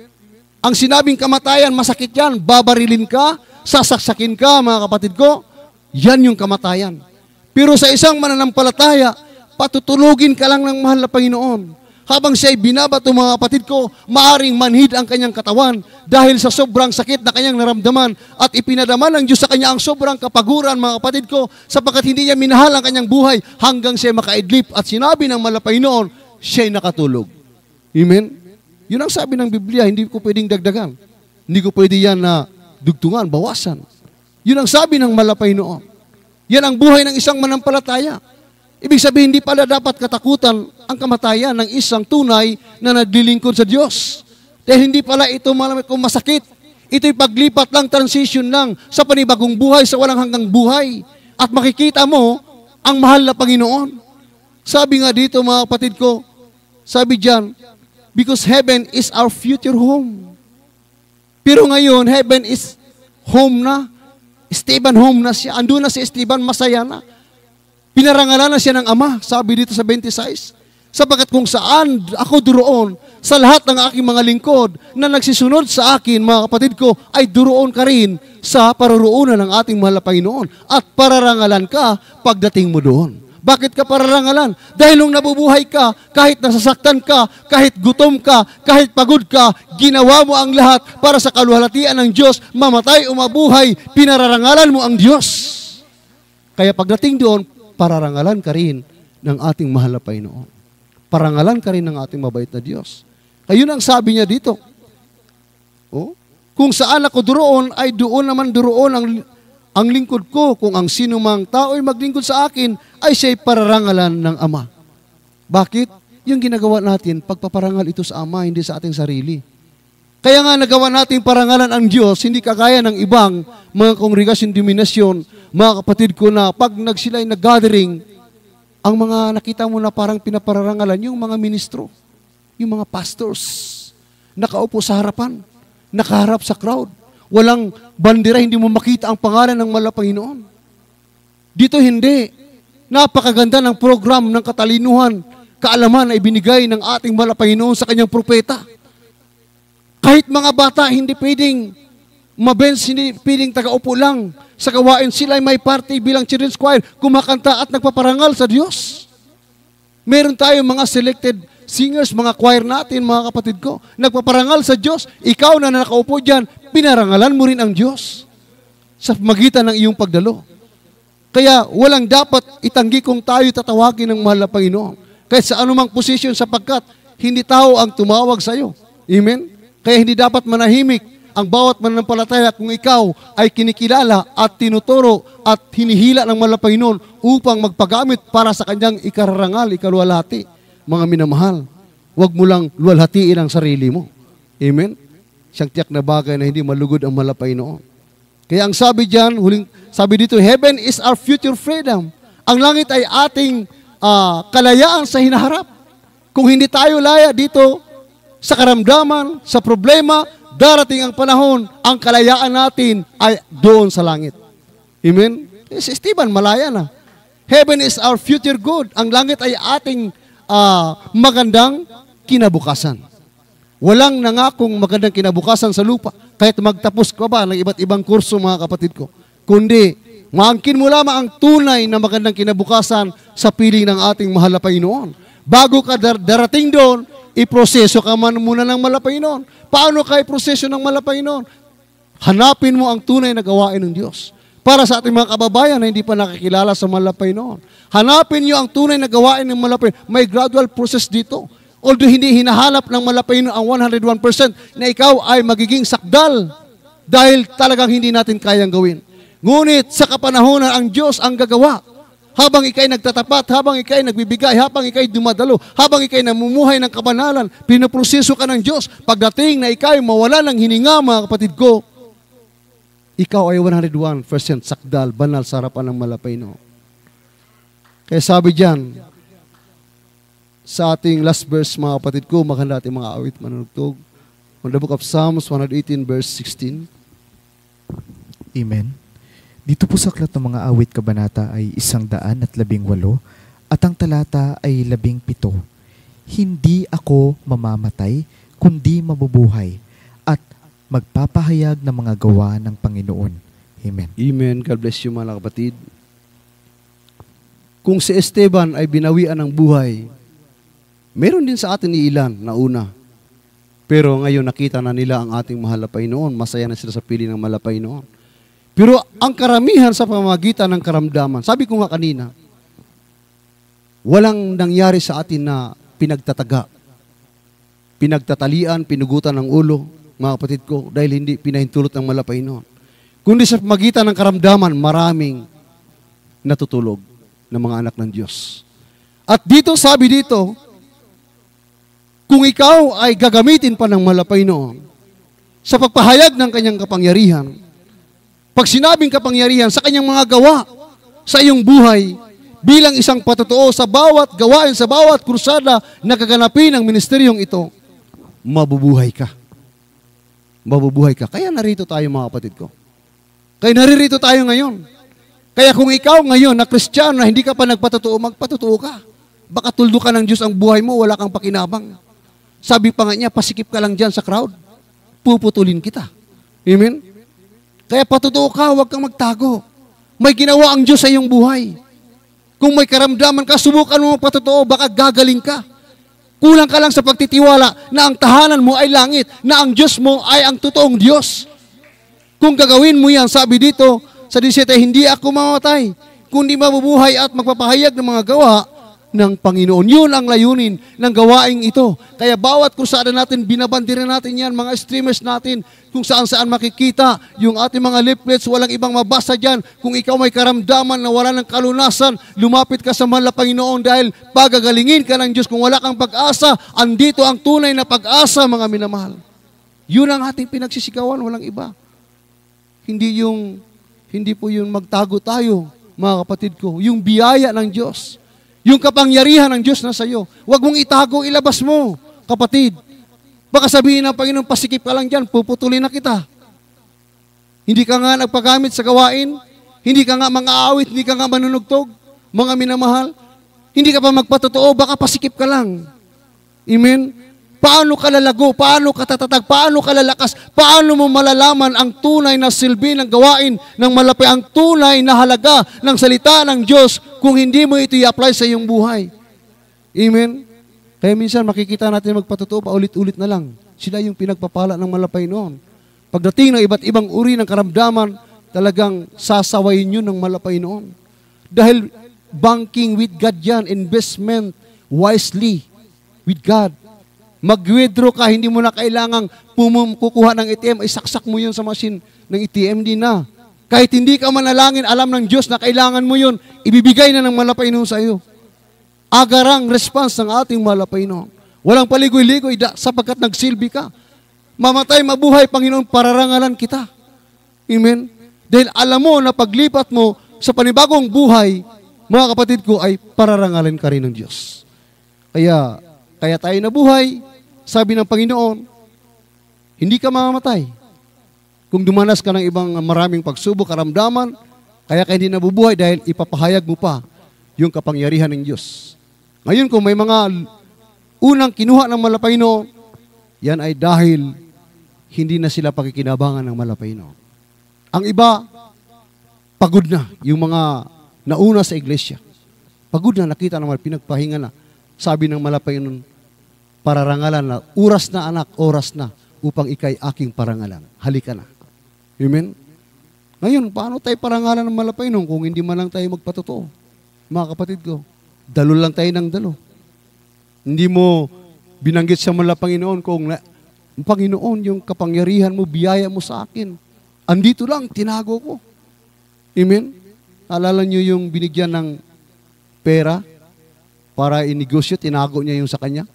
A: Ang sinabing kamatayan, masakit yan. Babarilin ka, sasaksakin ka, mga kapatid ko. Yan yung kamatayan. Pero sa isang mananampalataya, patutulugin ka lang ng mahal na Panginoon. Habang siya'y binabato, mga kapatid ko, maaring manhid ang kanyang katawan dahil sa sobrang sakit na kanyang naramdaman at ipinadama ng Diyos sa kanya ang sobrang kapaguran, mga kapatid ko, sapagkat hindi niya minahal ang kanyang buhay hanggang siya'y makaidlip at sinabi ng mahal na Panginoon, siya'y nakatulog. Amen? Yun ang sabi ng Biblia, hindi ko pwedeng dagdagan. Hindi ko pwede yan na dugtungan, bawasan. Yun ang sabi ng mahal na Panginoon. Yan ang buhay ng isang manampalataya. Ibig sabihin, hindi pala dapat katakutan ang kamatayan ng isang tunay na naglilingkod sa Diyos. Dahil hindi pala ito kung masakit. Ito'y paglipat lang, transition lang sa panibagong buhay, sa walang hanggang buhay. At makikita mo ang mahal na Panginoon. Sabi nga dito, mga kapatid ko, sabi diyan, because heaven is our future home. Pero ngayon, heaven is home na. Esteban home na siya. Andun na si Esteban, masaya na. Pinarangalan na siya ng Ama, sabi dito sa 26. Sapagkat kung saan ako duroon, sa lahat ng aking mga lingkod na nagsisunod sa akin, mga kapatid ko, ay duroon ka rin sa paroroonan ng ating mahal na Panginoon. At pararangalan ka pagdating mo doon. Bakit ka pararangalan? Dahil nung nabubuhay ka, kahit nasasaktan ka, kahit gutom ka, kahit pagod ka, ginawa mo ang lahat para sa kaluwalhatian ng Diyos, mamatay o mabuhay, pinararangalan mo ang Diyos. Kaya pagdating doon, pararangalan ka rin ng ating mahal na Panginoon. Parangalan ka rin ng ating mabait na Diyos. Ayun ang sabi niya dito. Oh, kung saan ako duroon, ay doon naman duroon ang lingkod ko. Kung ang sino mang tao ay maglingkod sa akin, ay siya'y pararangalan ng Ama. Bakit? Yung ginagawa natin, pagpaparangal ito sa Ama, hindi sa ating sarili. Kaya nga nagawa natin parangalan ang Diyos, hindi kagaya ng ibang mga kongregasyon, dominasyon, mga kapatid ko na pag sila'y nag-gathering, ang mga nakita mo na parang pinapararangalan, yung mga ministro, yung mga pastors, nakaupo sa harapan, nakaharap sa crowd, walang bandera, hindi mo makita ang pangalan ng mahal na Panginoon. Dito hindi. Napakaganda ng program ng katalinuhan, kaalaman na ibinigay ng ating mahal na Panginoon sa kanyang propeta. Kahit mga bata, hindi pwedeng mabens, hindi pwedeng taga-upo lang sa gawain. Sila ay may party bilang children's choir, kumakanta at nagpaparangal sa Diyos. Meron tayong mga selected singers, mga choir natin, mga kapatid ko, nagpaparangal sa Diyos. Ikaw na nakaupo dyan, pinarangalan mo rin ang Diyos sa magitan ng iyong pagdalo. Kaya walang dapat itanggi kung tayo tatawagin ng mahal na Panginoon. Kahit sa anumang posisyon, sapagkat hindi tao ang tumawag sa iyo. Amen? Kaya hindi dapat manahimik ang bawat mananampalataya kung ikaw ay kinikilala at tinuturo at hinihila ng mahal na Panginoon upang magpagamit para sa kanyang ikararangal, ikaluwalhati. Mga minamahal, huwag mo lang luwalhatiin ang sarili mo. Amen? Siyang tiyak na bagay na hindi malugod ang mahal na Panginoon. Kaya ang sabi diyan, sabi dito, heaven is our future freedom. Ang langit ay ating kalayaan sa hinaharap. Kung hindi tayo laya dito sa karamdaman, sa problema, darating ang panahon, ang kalayaan natin ay doon sa langit. Amen? Si Stephen, malaya na. Heaven is our future good. Ang langit ay ating magandang kinabukasan. Walang nangakong magandang kinabukasan sa lupa. Kahit magtapos ka ba ng iba't ibang kurso, mga kapatid ko. Kundi, maangkin mo lamang ang tunay na magandang kinabukasan sa piling ng ating mahal na Panginoon. Bago ka darating doon, iproseso ka man muna ng mahal na Panginoon. Paano ka iproseso ng mahal na Panginoon? Hanapin mo ang tunay na gawain ng Diyos. Para sa ating mga kababayan na hindi pa nakikilala sa mahal na Panginoon. Hanapin niyo ang tunay na gawain ng mahal na Panginoon. May gradual process dito. Although hindi hinahanap ng mahal na Panginoon ang 101% na ikaw ay magiging sakdal dahil talagang hindi natin kayang gawin. Ngunit sa kapanahonan ang Diyos ang gagawa. Habang ikay nagtatapat, habang ikay nagbibigay, habang ikay dumadalo, habang ikay namumuhay ng kabanalan, pinoproseso ka ng Diyos. Pagdating na ikay mawala ng hininga, mga kapatid ko, ikaw ay 101% sakdal, banal sa harapan ng mahal na Panginoon. Kaya sabi diyan, sa ating last verse, mga kapatid ko, maganda ating mga awit manunugtog. On the book of Psalms 118 verse 16.
C: Amen. Dito po sa aklat ng mga awit kabanata ay 118 at ang talata ay 17. Hindi ako mamamatay, kundi mabubuhay at magpapahayag ng mga gawa ng Panginoon. Amen.
A: Amen. God bless you, mga kapatid. Kung si Esteban ay binawian ng buhay, meron din sa atin ni ilan na una. Pero ngayon nakita na nila ang ating mahal na Panginoon. Masaya na sila sa pili ng mahal na Panginoon. Pero ang karamihan sa pamamagitan ng karamdaman, sabi ko nga kanina, walang nangyari sa atin na pinagtataga, pinagtatalian, pinugutan ng ulo, mga kapatid ko, dahil hindi pinahintulot ng mahal na Panginoon. Kundi sa pamamagitan ng karamdaman, maraming natutulog ng mga anak ng Diyos. At dito, sabi dito, kung ikaw ay gagamitin pa ng mahal na Panginoon sa pagpahayag ng kanyang kapangyarihan, pag sinabing kapangyarihan sa kanyang mga gawa sa iyong buhay, bilang isang patotoo sa bawat gawain, sa bawat krusada na kaganapin ng ministeryong ito, mabubuhay ka. Mabubuhay ka. Kaya narito tayo, mga kapatid ko. Kaya naririto tayo ngayon. Kaya kung ikaw ngayon na Kristiyano na hindi ka pa nagpatotoo, magpatotoo ka. Baka tuldo ka ng Diyos ang buhay mo, wala kang pakinabang. Sabi pa nga niya, pasikip ka lang dyan sa crowd. Puputulin kita. Amen? Kaya patotoo ka, huwag kang magtago. May ginawa ang Diyos sa iyong buhay. Kung may karamdaman ka, subukan mo patotoo, baka gagaling ka. Kulang ka lang sa pagtitiwala na ang tahanan mo ay langit, na ang Diyos mo ay ang totoong Diyos. Kung gagawin mo yan, sabi dito, sa 17, hindi ako mamamatay, kundi mabubuhay at magpapahayag ng mga gawa ng Panginoon. Yun ang layunin ng gawaing ito. Kaya bawat krusada natin, binabandiran natin yan, mga streamers natin, kung saan-saan makikita, yung ating mga leaflets, walang ibang mabasa dyan. Kung ikaw may karamdaman na wala ng kalunasan, lumapit ka sa mahal na Panginoon dahil pagagalingin ka ng Diyos. Kung wala kang pag-asa, andito ang tunay na pag-asa, mga minamahal. Yun ang ating pinagsisigawan, walang iba. Hindi po yung magtago tayo, mga kapatid ko. Yung biyaya ng Diyos. Yung kapangyarihan ng Diyos na sa iyo. Huwag mong itago, ilabas mo, kapatid. Baka sabihin ng Panginoon, pasikip ka lang dyan, puputulin na kita. Hindi ka nga nagpagamit sa gawain, hindi ka nga mang-aawit, hindi ka nga manunugtog, mga minamahal. Hindi ka pa magpatotoo, baka pasikip ka lang. Amen? Paano ka lalago? Paano ka tatatag? Paano ka lalakas? Paano mo malalaman ang tunay na silbi ng gawain ng malapi, ang tunay na halaga ng salita ng Diyos kung hindi mo ito i-apply sa iyong buhay? Amen? Kaya minsan makikita natin magpatotoo, paulit-ulit na lang. Sila yung pinagpapala ng malapay noon. Pagdating ng iba't ibang uri ng karamdaman, talagang sasawayin yun ng malapay noon. Dahil banking with God yan, investment wisely with God. Mag-withdraw ka, hindi mo na kailangang kukuha ng ATM, isaksak mo yun sa machine ng ATM, di na. Kahit hindi ka manalangin, alam ng Diyos na kailangan mo yun, ibibigay na ng malapay noon sa iyo. Agarang response ng ating malapay noon. Walang paligoy-ligoy sapagkat nagsilbi ka. Mamatay, mabuhay, Panginoon, pararangalan kita. Amen? Dahil alam mo na paglipat mo sa panibagong buhay, mga kapatid ko, ay pararangalan ka rin ng Diyos. Kaya tayo nabuhay, sabi ng Panginoon, hindi ka mamamatay. Kung dumanas ka ng ibang maraming pagsubok, karamdaman, kaya ka hindi nabubuhay dahil ipapahayag mo pa yung kapangyarihan ng Diyos. Ngayon, kung may mga unang kinuha ng Malapayno, yan ay dahil hindi na sila pakikinabangan ng Malapayno. Ang iba, pagod na yung mga nauna sa iglesia. Pagod na, nakita naman, pinagpahinga na. Sabi ng Malapayno, pararangalan na, oras na anak, oras na, upang ikay aking parangalan. Halika na. Amen? Ngayon, paano tayo parangalan ng Malapayno kung hindi man lang tayo magpatotoo? Mga kapatid ko, dalo lang tayo ng dalo. Hindi mo binanggit sa Malapanginoon kung Panginoon, yung kapangyarihan mo, biyaya mo sa akin. Andito lang, tinago ko. Amen? Alala nyo yung binigyan ng pera para inegosyo, tinago niya yung sa kanya.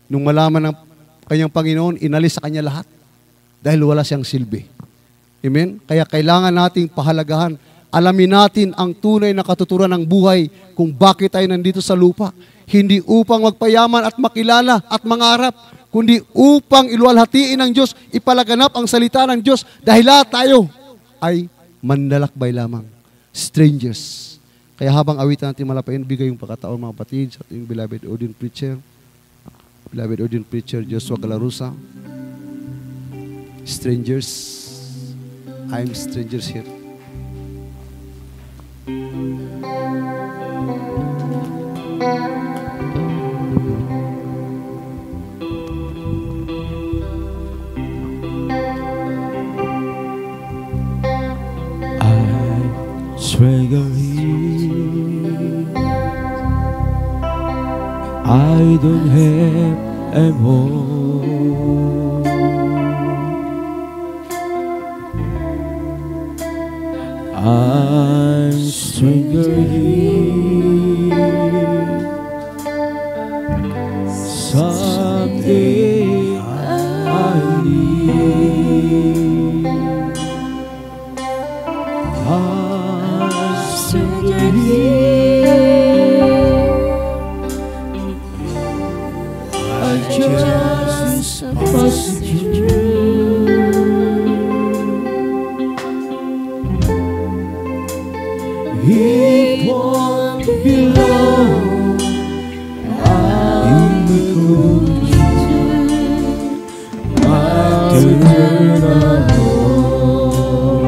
A: Nung malaman ng kanyang Panginoon, inalis sa kanya lahat dahil wala siyang silbi. Amen? Kaya kailangan nating pahalagahan. Alamin natin ang tunay na katuturan ng buhay kung bakit tayo nandito sa lupa. Hindi upang magpayaman at makilala at mangarap, kundi upang iluwalhatiin ng Diyos, ipalaganap ang salita ng Diyos dahil lahat tayo ay manlalakbay lamang. Strangers. Kaya habang awitan natin Malapayno, bigay yung pagkataon mga kapatid sa ating beloved ordained preacher, Joshua Galarusa. Strangers. I'm strangers here.
D: Stranger here, I don't have a home. I'm stranger here, someday I need. I'm stranger here, I just passing through. It won't be long, I'll be going to my eternal home.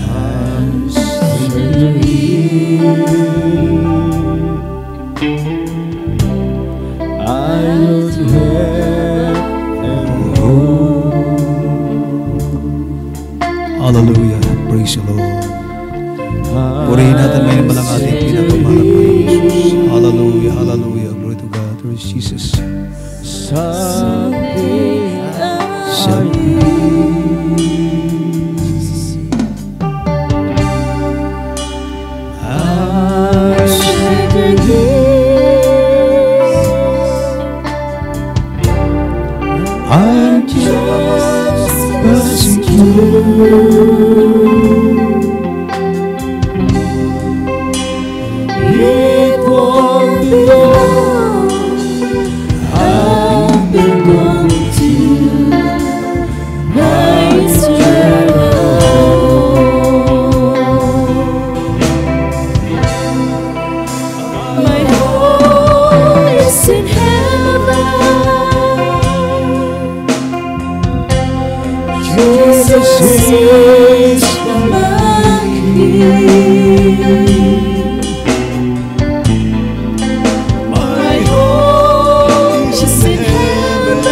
D: I'm still here, I don't have a home.
E: Hallelujah. Praise the Lord. Purihin natin ngayon ba lang ating pinakamahal na Jesus. Hallelujah. Hallelujah. Glory to God. Praise Jesus.
D: Someday I'm just passing through. It won't be long, I'll be going to my eternal home. My home is in heaven. Jesus is my King. My home is in heaven.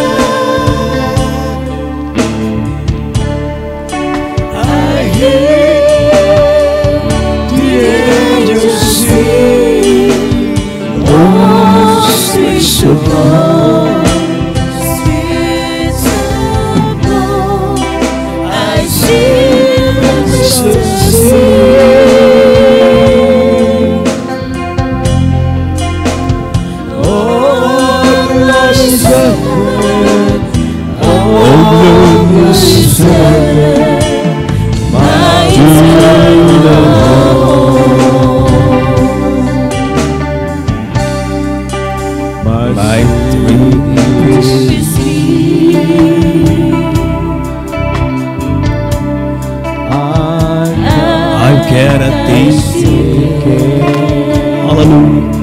D: I hear the angels sing, oh, sweet shalom.
E: my dream is I cannot taste it. Hallelujah.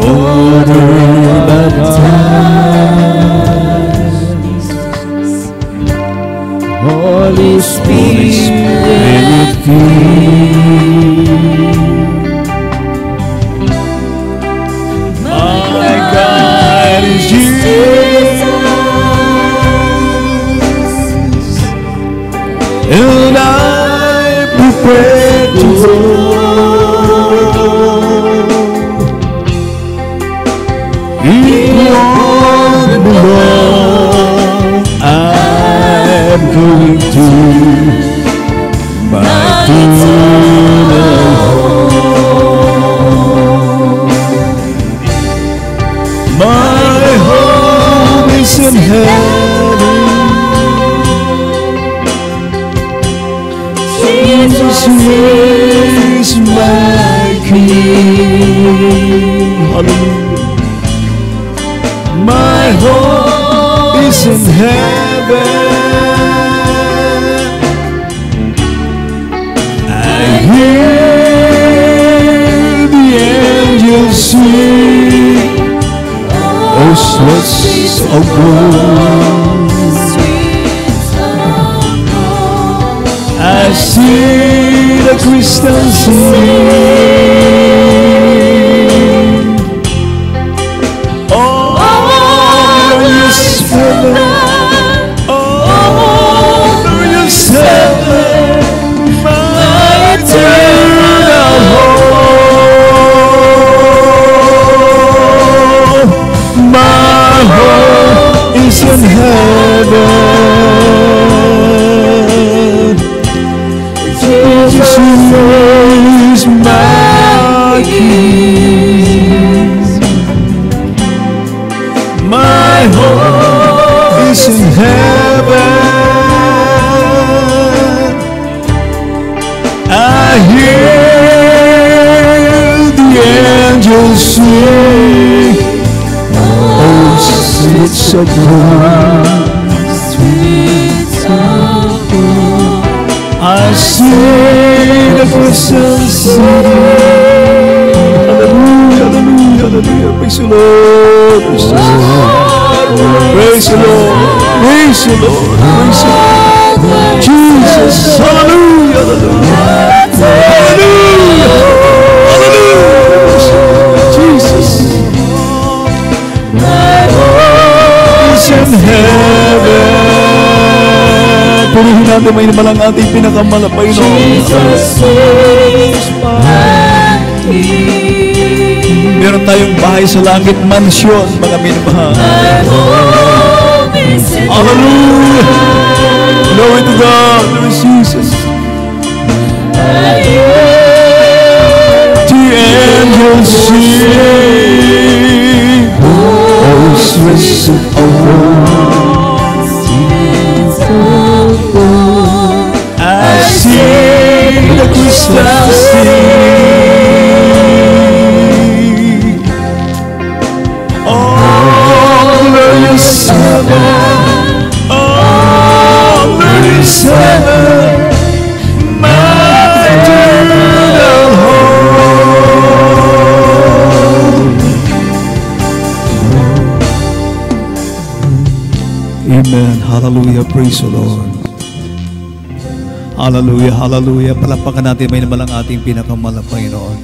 E: Water baptized, Holy Spirit fill. My God is Jesus, and I prepare to go. I'm going to my eternal home. My home is in heaven. Jesus is my King. Hallelujah. My home is in heaven. I hear the angels sing, oh sweet of gold. I see the crystals sing. My eternal home. My home is in heaven. Jesus is my King. My home is in heaven. I hear the angels sing, oh sweet of God. I see the crystal city. Hallelujah, hallelujah, hallelujah. Praise the Lord. Praise the Lord. Praise the Lord. Praise the Lord. Jesus. Hallelujah, hallelujah. Hallelujah. Hallelujah. Jesus. My home is in heaven. Purihin natin may naman ang ating pinakamalapay no. Jesus is my King. Meron tayong bahay sa langit, mansyon, mga minamahal. Hallelujah! Glory to God, Lord Jesus. The angels sing, oh sweet of God. I see the crystal sing. Oh, glorious heaven. Oh, glorious heaven. My eternal home. Amen. Hallelujah. Praise the Lord. Hallelujah, hallelujah. Palapakan natin may naman ang ating pinakamalapay noon.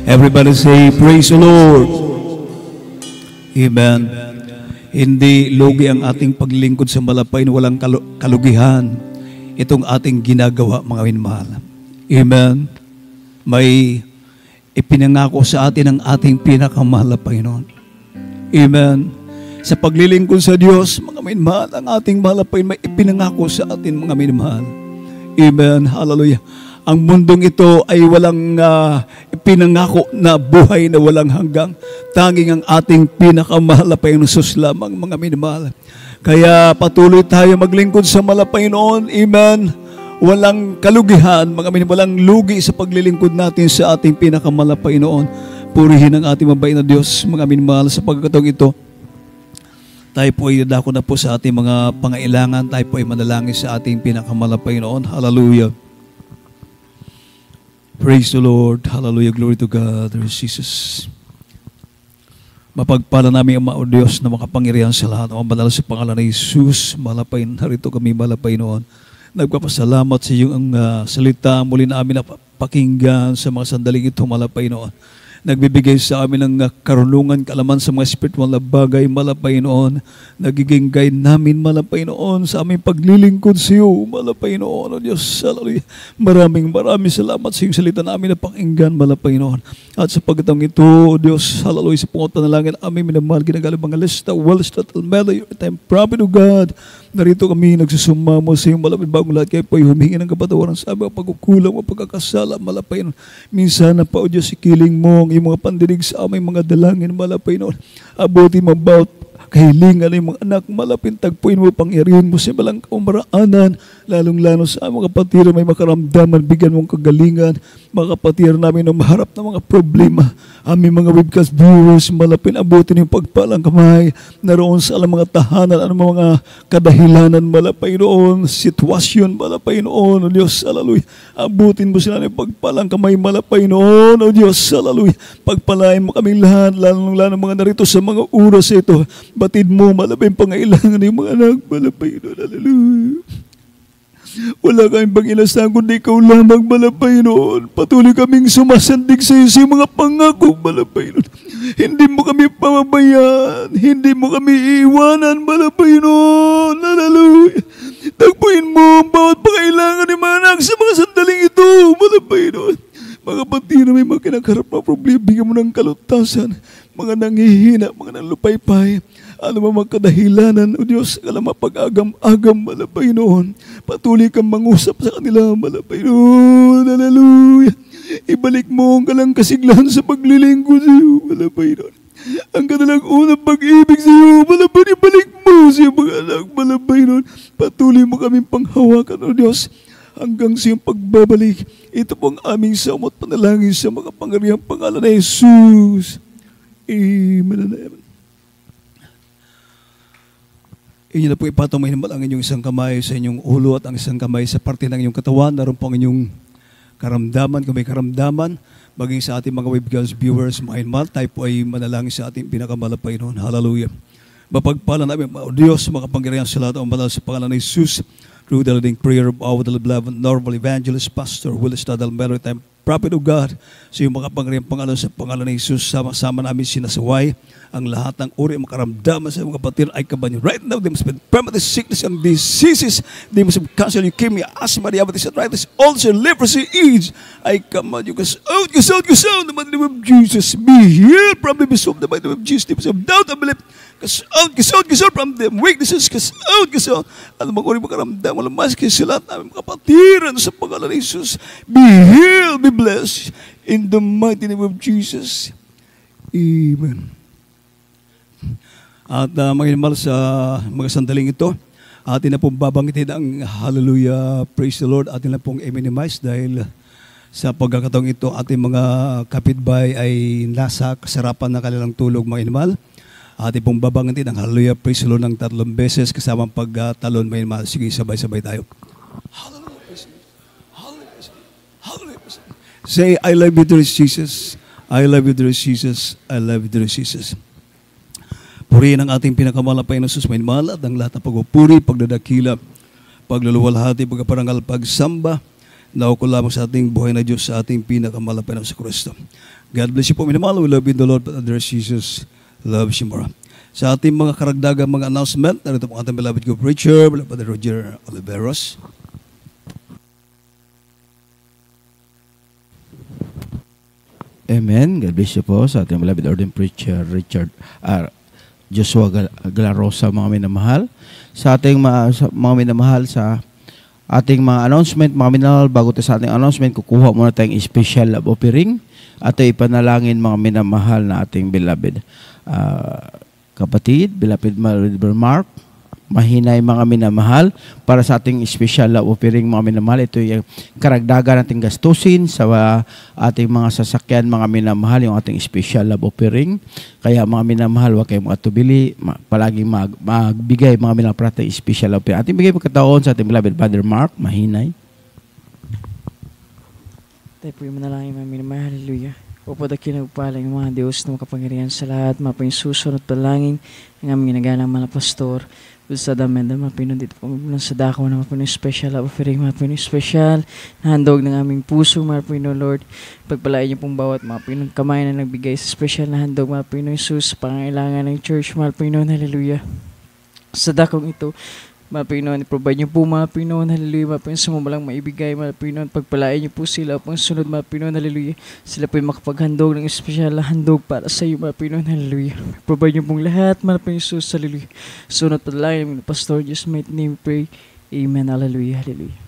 E: Everybody say, praise the Lord. Amen. Hindi lugi ang ating paglingkod sa malapay na walang kalugihan. Itong ating ginagawa, mga minamahal. Amen. May ipinangako sa atin ang ating pinakamalapay noon. Amen. Sa paglilingkod sa Diyos, mga minamahal, ang ating malapay may ipinangako sa atin, mga minamahal. Amen. Hallelujah. Ang mundong ito ay walang pinangako na buhay na walang hanggang. Tanging ang ating pinakamahal na Panginoon lamang, mga minamahal. Kaya patuloy tayo maglingkod sa malapay noon. Amen. Walang kalugihan, mga minamahal. Walang lugi sa paglilingkod natin sa ating pinakamalapay noon. Purihin ang ating mabait na Diyos, mga minamahal, sa pagkakataong ito. Tayo po ay dadako na po sa ating mga pangailangan. Tayo po ay manalangin sa ating pinakamalapay noon. Hallelujah. Praise the Lord. Hallelujah. Glory to God. Lord Jesus. Mapagpala namin ang mga Diyos na makapangyarihan sa lahat. Ang banal sa pangalan ni Jesus. Malapay. Narito kami malapay noon. Nagpapasalamat sa iyong salita. Muli na amin na pakinggan sa mga sandaling ito. Malapay noon. Nagbibigay sa amin ng karunungan, kaalaman sa mga spiritual na bagay, malapay noon. Nagiging guide namin, malapay noon, sa aming paglilingkod sa iyo, malapay noon. O Diyos, hallelujah. Maraming salamat sa iyong salita na amin na pakinggan, malapay noon. At sa pagkatang ito, O Diyos, hallelujah, sa pungot na langit, aming minamahal, ginagalang mga lista, Wallsta, Almela, your time, prophet of God. Narito kami nagsusumamo sa iyong malapit bagong lahat. Kaya po ay humingi ng kapatawaran sa aming pagkukulang o pagkakasala, malapay noon. Minsan na pa, O Diyos, ikiling mo yung mga pandinig sa aming mga dalangin, malapay noon. Abutin mo bawat kahilingan ng mga anak, malapin tagpuin mo, pangyarihan mo sa malang kamaraanan, lalong-lalo sa aming kapatiran, may makaramdaman, bigyan mong kagalingan, mga kapatiran namin na maharap ng mga problema. Aming mga webcast viewers, malapin abutin yung pagpalang kamay, naroon sa alam mga tahanan, ano mga kadahilanan, malapay noon, sitwasyon, malapay noon, O Diyos, hallelujah. Abutin mo sila ng pagpalang kamay, malapay noon, O Diyos, hallelujah. Pagpalain mo kaming lahat, lalong-lalo mga narito sa mga oras ito. Batid mo, malapay pangailangan ng mga anak, malapay noon, hallelujah. Wala kaming pag-inasahan kundi ikaw lamang, malapay noon. Patuloy kaming sumasandig sa iyo sa mga pangako, malapay noon. Hindi mo kami pamabayaan, hindi mo kami iiwanan, malapay noon, hallelujah. Tagpuin mo ang bawat pangailangan ng mga anak sa mga sandaling ito, malapay noon. Mga pati na may mga kinakaharap na problema, bigyan mo ng kalutasan, mga nanghihina, mga nanlupaypay, ano mga kadahilanan, O Diyos, alam mapag-agam-agam, malapay noon. Patuloy kang mangusap sa kanila, malapay noon, hallelujah. Ibalik mo ang kalang kasiglahan sa paglilingkod sa iyo, malapay noon. Ang kanilang unang pag-ibig sa iyo, malapay, ibalik mo sa mga anak, malapay noon. Patuloy mo kaming panghawakan, O Diyos, hanggang sa iyong pagbabalik. Ito po ang aming samot panalangin sa mga pangyarihang pangalan ni Jesus. Amen. Inyo na po ipatong may ang inyong isang kamay sa inyong ulo at ang isang kamay sa parte ng inyong katawan. Naroon po ang inyong karamdaman, kung may karamdaman, maging sa ating mga webcast viewers, mga inmal, tayo po ay manalangin sa ating pinakamalapay noon. Hallelujah. Mapagpala namin, O Diyos, makapangyarihan sa lahat ang banal sa pangalan ni Jesus, through the leading prayer of our beloved normal evangelist, Pastor Wallsta, Almela, time, prophet of God, sa iyong makapangyarihang pangalan sa pangalan ni Jesus, sama-sama namin sinasaway ang lahat ng uri ng makaramdaman sa mga kapatid ay kabanyo. Right now, they must be permanent sickness and diseases. They must have cancer, leukemia, asthma, diabetes, arthritis, ulcer, leprosy, AIDS. I command you, cast out, in the name of Jesus. Be healed from the misery of the mighty name of Jesus. They must have doubt and belief. Cast out from them weaknesses. Cast out. Ano mga uri makaramdaman, lamas kayo sila at aming kapatiran sa pangalan ni Jesus. Be healed, be blessed. In the mighty name of Jesus. Amen. At mga inmal sa mga sandaling ito, atin na pong babanggitin ang hallelujah, praise the Lord, atin na pong i-minimize dahil sa pagkakataong ito, ating mga kapitbahay ay nasa kasarapan ng kanilang tulog, mga inmal. Atin pong babanggitin ang hallelujah, praise the Lord ng 3 beses kasamang pagtalon, mga inmal. Sige, sabay-sabay tayo. Hallelujah, praise the Lord. Hallelujah, praise the Lord. Hallelujah, praise the Lord. Say, I love you, dear Jesus. I love you, dear Jesus. I love you, dear Jesus. Purihin ang ating pinakamalapay na Sus, may mahal at ang lahat ng pagpupuri, pagdadakila, pagluluwalhati, pagpaparangal, pagsamba, nauko lamang sa ating buhay na Diyos, sa ating pinakamalapay na sa Kristo. God bless you po, minamahal. We love you, the Lord, but others, Jesus loves you more. Sa ating mga karagdagang mga announcement, narito po ang ating beloved co-preacher, Brother Roger Oliveros.
F: Amen. God bless you po sa ating beloved ordained preacher, Joshua Galarosa, mga minamahal. Sa ating mga minamahal, sa ating mga announcement, mga minamahal, bago tayo sa ating announcement, kukuha muna tayong special love offering at ipanalangin mga minamahal na ating beloved kapatid, beloved Mark, Mahinay mga minamahal, para sa ating special love offering mga minamahal. Ito yung karagdagan nating gastusin sa ating mga sasakyan mga minamahal, yung ating special love offering. Kaya mga minamahal, huwag kayong matubili, palaging magbigay mga minamahal para ating special love offering. Ating bigay pagkataon sa ating beloved Brother Mark, mahinay.
G: Tayo po yung manalangin mga minamahal, hallelujah. Opo da kinagpalang mga Diyos na makapangyarihan sa lahat, mapang susunod talangin ng aming ginagalang mga pastor. Sa damen na mapinong dito po sa dako na mapinong special offering, mapinong special na handog ng aming puso, mapinong Lord. Pagpalain niyo pong bawat mapinong kamay na nagbigay sa special na handog, mapinong Jesus, pangailangan ng church, mapinong hallelujah. Sa dakong ito, mapinoon, i-provide niyo po mapinoon, hallelujah, mapinoon, sumumalang maibigay, mapinoon, pagpalain niyo po sila, pang sunod, mapinoon, hallelujah, sila po yung makapaghandog ng espesyal na handog para sa iyo, mapinoon, hallelujah, provide niyo pong lahat, mapinoon, Jesus, hallelujah, sunod palalayan, Pastor, just mighty name, pray, amen, hallelujah, hallelujah.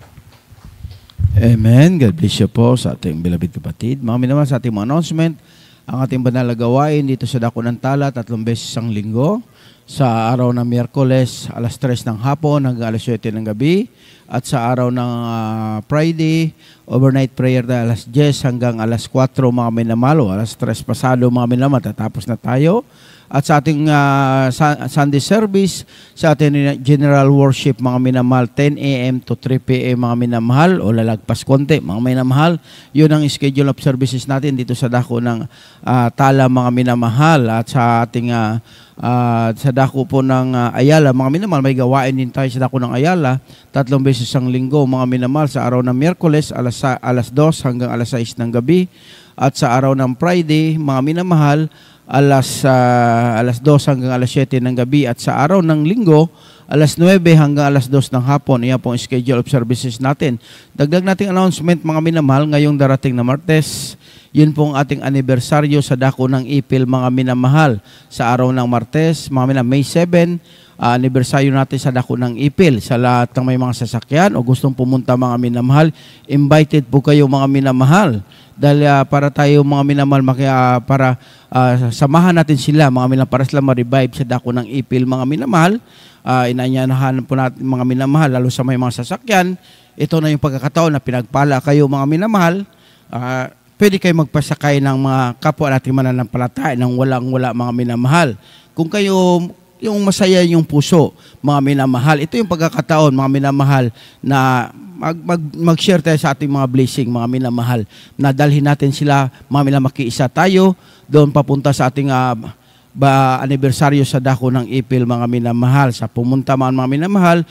F: Amen. God bless you po sa ating beloved kapatid. Mga minamahal, sa ating mga announcement, ang ating banal na gawain dito sa Dako ng Tala, 3 beses ang linggo. Sa araw ng Miyerkules, alas 3 ng hapon hanggang alas 7 ng gabi. At sa araw ng Friday, overnight prayer na alas 10 hanggang alas 4 mga minamalo. Alas 3 pasado mga minamalo, tatapos na tayo. At sa ating Sunday service, sa ating general worship mga minamahal, 10 a.m. to 3 p.m. mga minamahal, o lalagpas konti mga minamahal. Yun ang schedule of services natin dito sa Dako ng Tala mga minamahal. At sa ating sa Dako po ng Ayala mga minamahal, may gawain din tayo sa Dako ng Ayala, 3 beses ang linggo mga minamahal. Sa araw ng Miyerkules, alas 2 hanggang alas 6 ng gabi. At sa araw ng Friday mga minamahal, alas 2 hanggang alas 7 ng gabi. At sa araw ng linggo, alas 9 hanggang alas 2 ng hapon. Iyan po ang schedule of services natin. Dagdag nating announcement mga minamahal, ngayong darating na Martes, yun pong ating anibersaryo sa Dako ng Ipil mga minamahal. Sa araw ng Martes, mga minamahal, May 7, anibersaryo natin sa Dako ng Ipil. Sa lahat ng may mga sasakyan o gustong pumunta mga minamahal, invited po kayo mga minamahal. Dahil para tayo mga minamahal, para samahan natin sila mga minamahal, para sila ma-revive sa Dako ng Ipil mga minamahal. Inaanyanahan po natin mga minamahal, lalo sa may mga sasakyan. Ito na yung pagkakataon na pinagpala kayo mga minamahal. Pwede kayo magpasakay ng mga kapwa natin mananampalataya ng walang-wala mga minamahal. Kung kayo yung masaya yung puso, mga minamahal, ito yung pagkakataon mga minamahal na mag-share tayo sa ating mga blessing, mga minamahal, na dalhin natin sila, mga minamahal, makiisa tayo doon papunta sa ating anibersaryo sa Dako ng Ipil mga minamahal. Sa pumunta mga minamahal,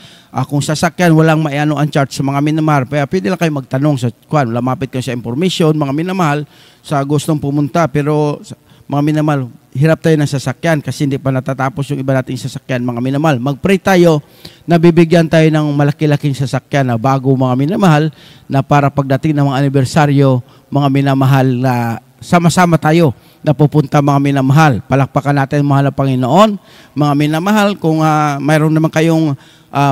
F: kung sasakyan walang maiano ang charge sa mga minamahal, kaya pwede lang kayo magtanong sa lamapit kayo sa information mga minamahal sa gustong pumunta. Pero mga minamahal, hirap tayo ng sasakyan kasi hindi pa natatapos yung iba nating sasakyan mga minamahal. Mag-pray tayo na bibigyan tayo ng malaki-laking sasakyan na bago mga minamahal, na para pagdating ng mga anibersaryo mga minamahal, na sama-sama tayo na pupunta mga minamahal. Palakpakan natin mahal na Panginoon mga minamahal. Kung mayroon naman kayong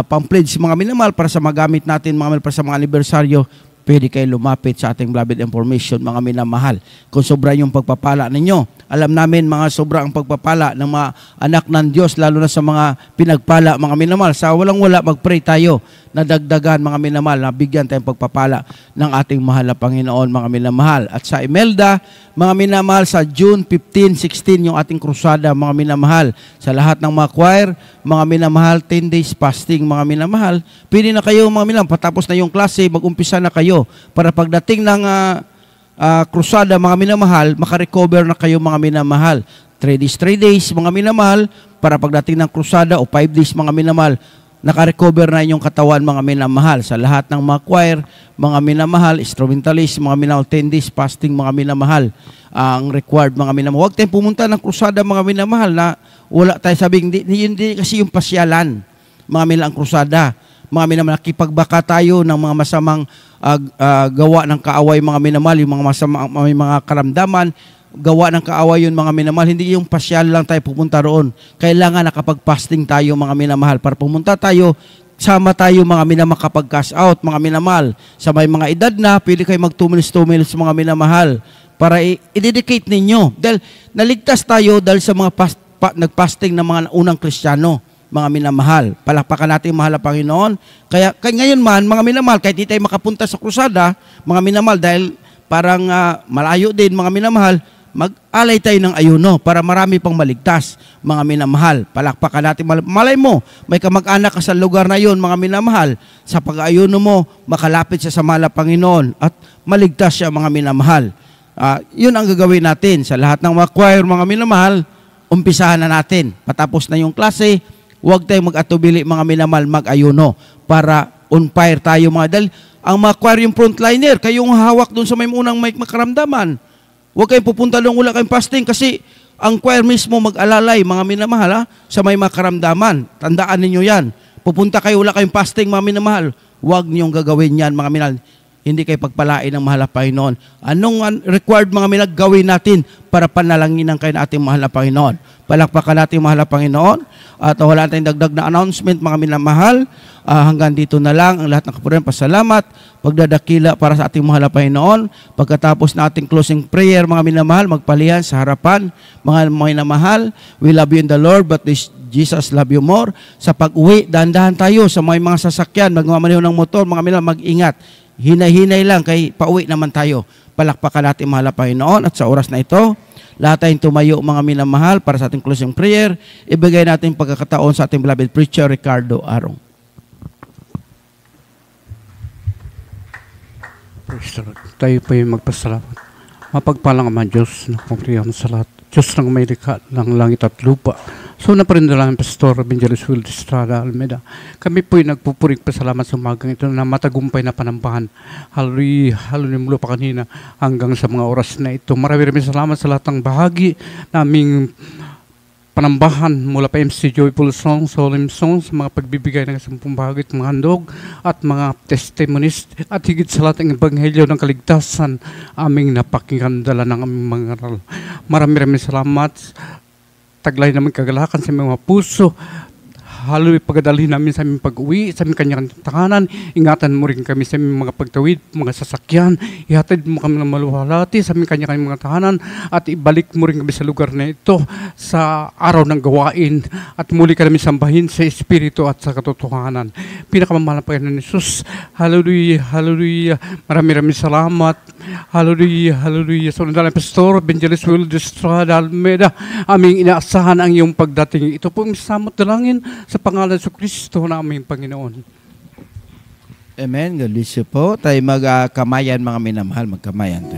F: pang-pledge mga minamahal para sa magamit natin mga minamahal para sa mga anibersaryo, pwede kayo lumapit sa ating beloved information mga minamahal. Kung sobra yung pagpapala ninyo, alam namin mga sobra ang pagpapala ng mga anak ng Diyos, lalo na sa mga pinagpala mga minamahal. Sa walang-wala, mag-pray tayo na dagdagan mga minamahal, na bigyan tayong pagpapala ng ating mahal na Panginoon mga minamahal. At sa Imelda mga minamahal, sa June 15, 16 yung ating krusada mga minamahal. Sa lahat ng mga choir mga minamahal, 10 days fasting mga minamahal. Pwede na kayo mga minamahal, patapos na yung klase, mag-umpisa na kayo para pagdating ng krusada mga minamahal, makarecover na kayo mga minamahal. 3 days mga minamahal, para pagdating ng krusada, o 5 days mga minamahal, nakarecover na inyong katawan mga minamahal. Sa lahat ng mga choir mga minamahal, instrumentalist mga minamahal, 10 days fasting mga minamahal ang required mga minamahal. Huwag tayong pumunta ng krusada mga minamahal na wala tayo sabing, hindi kasi yung pasyalan mga minamahal ang krusada. Mga minamahal, nakipagbaka tayo ng mga masamang gawa ng kaaway mga minamahal, yung mga masamang may mga karamdaman, gawa ng kaaway yun mga minamahal. Hindi yung pasyal lang tayo pupunta roon. Kailangan nakapag-fasting tayo mga minamahal. Para pumunta tayo, sama tayo mga minamahal kapag cash out mga minamahal. Sa may mga edad na, pwede kayo mag-2 minutes mga minamahal para i-dedicate ninyo. Dahil naligtas tayo dahil sa mga nag-fasting ng mga unang Kristiyano. mga minamahal. Palakpakan natin mahal na Panginoon. Kaya ngayon man, mga minamahal, kahit di tayo makapunta sa krusada, mga minamahal, dahil parang malayo din, mga minamahal, mag-alay tayo ng ayuno para marami pang maligtas, mga minamahal. Palakpakan natin. Malay mo, may kamag-anak ka sa lugar na yun, mga minamahal. Sa pag-ayuno mo, makalapit siya sa mahal na Panginoon at maligtas siya, mga minamahal. Yun ang gagawin natin sa lahat ng mga choir, mga minamahal. Umpisahan na natin. Patapos na yung klase, huwag tayong mag-atubili, mga minamahal, mag-ayuno para on fire tayo, mga dahil ang mga choir yung frontliner, kayong hawak doon sa may unang may makaramdaman. Huwag kayong pupunta doon, wala kayong fasting kasi ang choir mismo mag-alalay, mga minamahal, sa may makaramdaman. Tandaan ninyo yan. Pupunta kayo, wala kayong fasting, mga minamahal. Huwag niyong gagawin yan, mga minamahal. Hindi kayo pagpalain ng mahal na Panginoon. Anong required, mga minamahal, gawin natin para panalanginan kayo ng ating mahal na Panginoon? Palakpakan natin mahal na Panginoon. At wala tayong dagdag na announcement, mga minamahal. Hanggang dito na lang ang lahat ng kapurihan. Pasalamat, pagdadakila para sa ating mahal na Panginoon. Pagkatapos na ating closing prayer, mga minamahal, magpalihan sa harapan, mga minamahal. We love you in the Lord, but Jesus love you more. Sa pag-uwi, dahan-dahan tayo sa mga sasakyan, magmamaneho ng motor, mga minamahal, mag-ingat. Hinay-hinay lang, kay pauwi naman tayo. Palakpakan natin mahal na Panginoon. At sa oras na ito, lahat tayong tumayo, mga minamahal, para sa ating closing prayer. Ibigay natin pagkakataon sa ating beloved preacher, Ricardo Arong.
H: Tayo po yung magpasalamat. Mapagpalang Ama Diyos na kumpriyan sa lahat. Diyos ng may likha ng langit at lupa. So na pa rin lang Pastor Benjalis Will Estrada Almeida. Kami po yung nagpupuring pasalamat sa umagang ito na matagumpay na panambahan. Haloy mula pa kanina hanggang sa mga oras na ito. Maraming salamat sa lahat ng bahagi naming panambahan mula pa MC Joyful Songs, Solemn Songs, mga pagbibigay ng 10 bahagi at mga handog at mga testimonies at higit sa lahat ng ebanghelyo ng kaligtasan aming napakinggan dala ng aming mga aral. Maraming salamat. Taglay namin kagalakan sa mga puso. Haloy pagdalhin namin sa aming pag-uwi, sa aming kanyang tahanan. Ingatan mo rin kami sa aming mga pagtawid, mga sasakyan. Ihatid mo kami ng maluwalhati sa aming kanyang mga tahanan at ibalik mo rin kami sa lugar na ito sa araw ng gawain at muli ka namin sambahin sa Espiritu at sa katotohanan. Pinakamamahal na Panginoon Jesus. Hallelujah, hallelujah. Maraming salamat. Hallelujah, hallelujah. So, nandala Pastor Benjalis Will Estrada Almeida, aming inaasahan ang iyong pagdating. Ito po ang samot dalangin sa pangalan sa Kristo na aming Panginoon.
F: Amen. God bless you po. Tayo magkamayan, mga minamahal. Magkamayan tayo.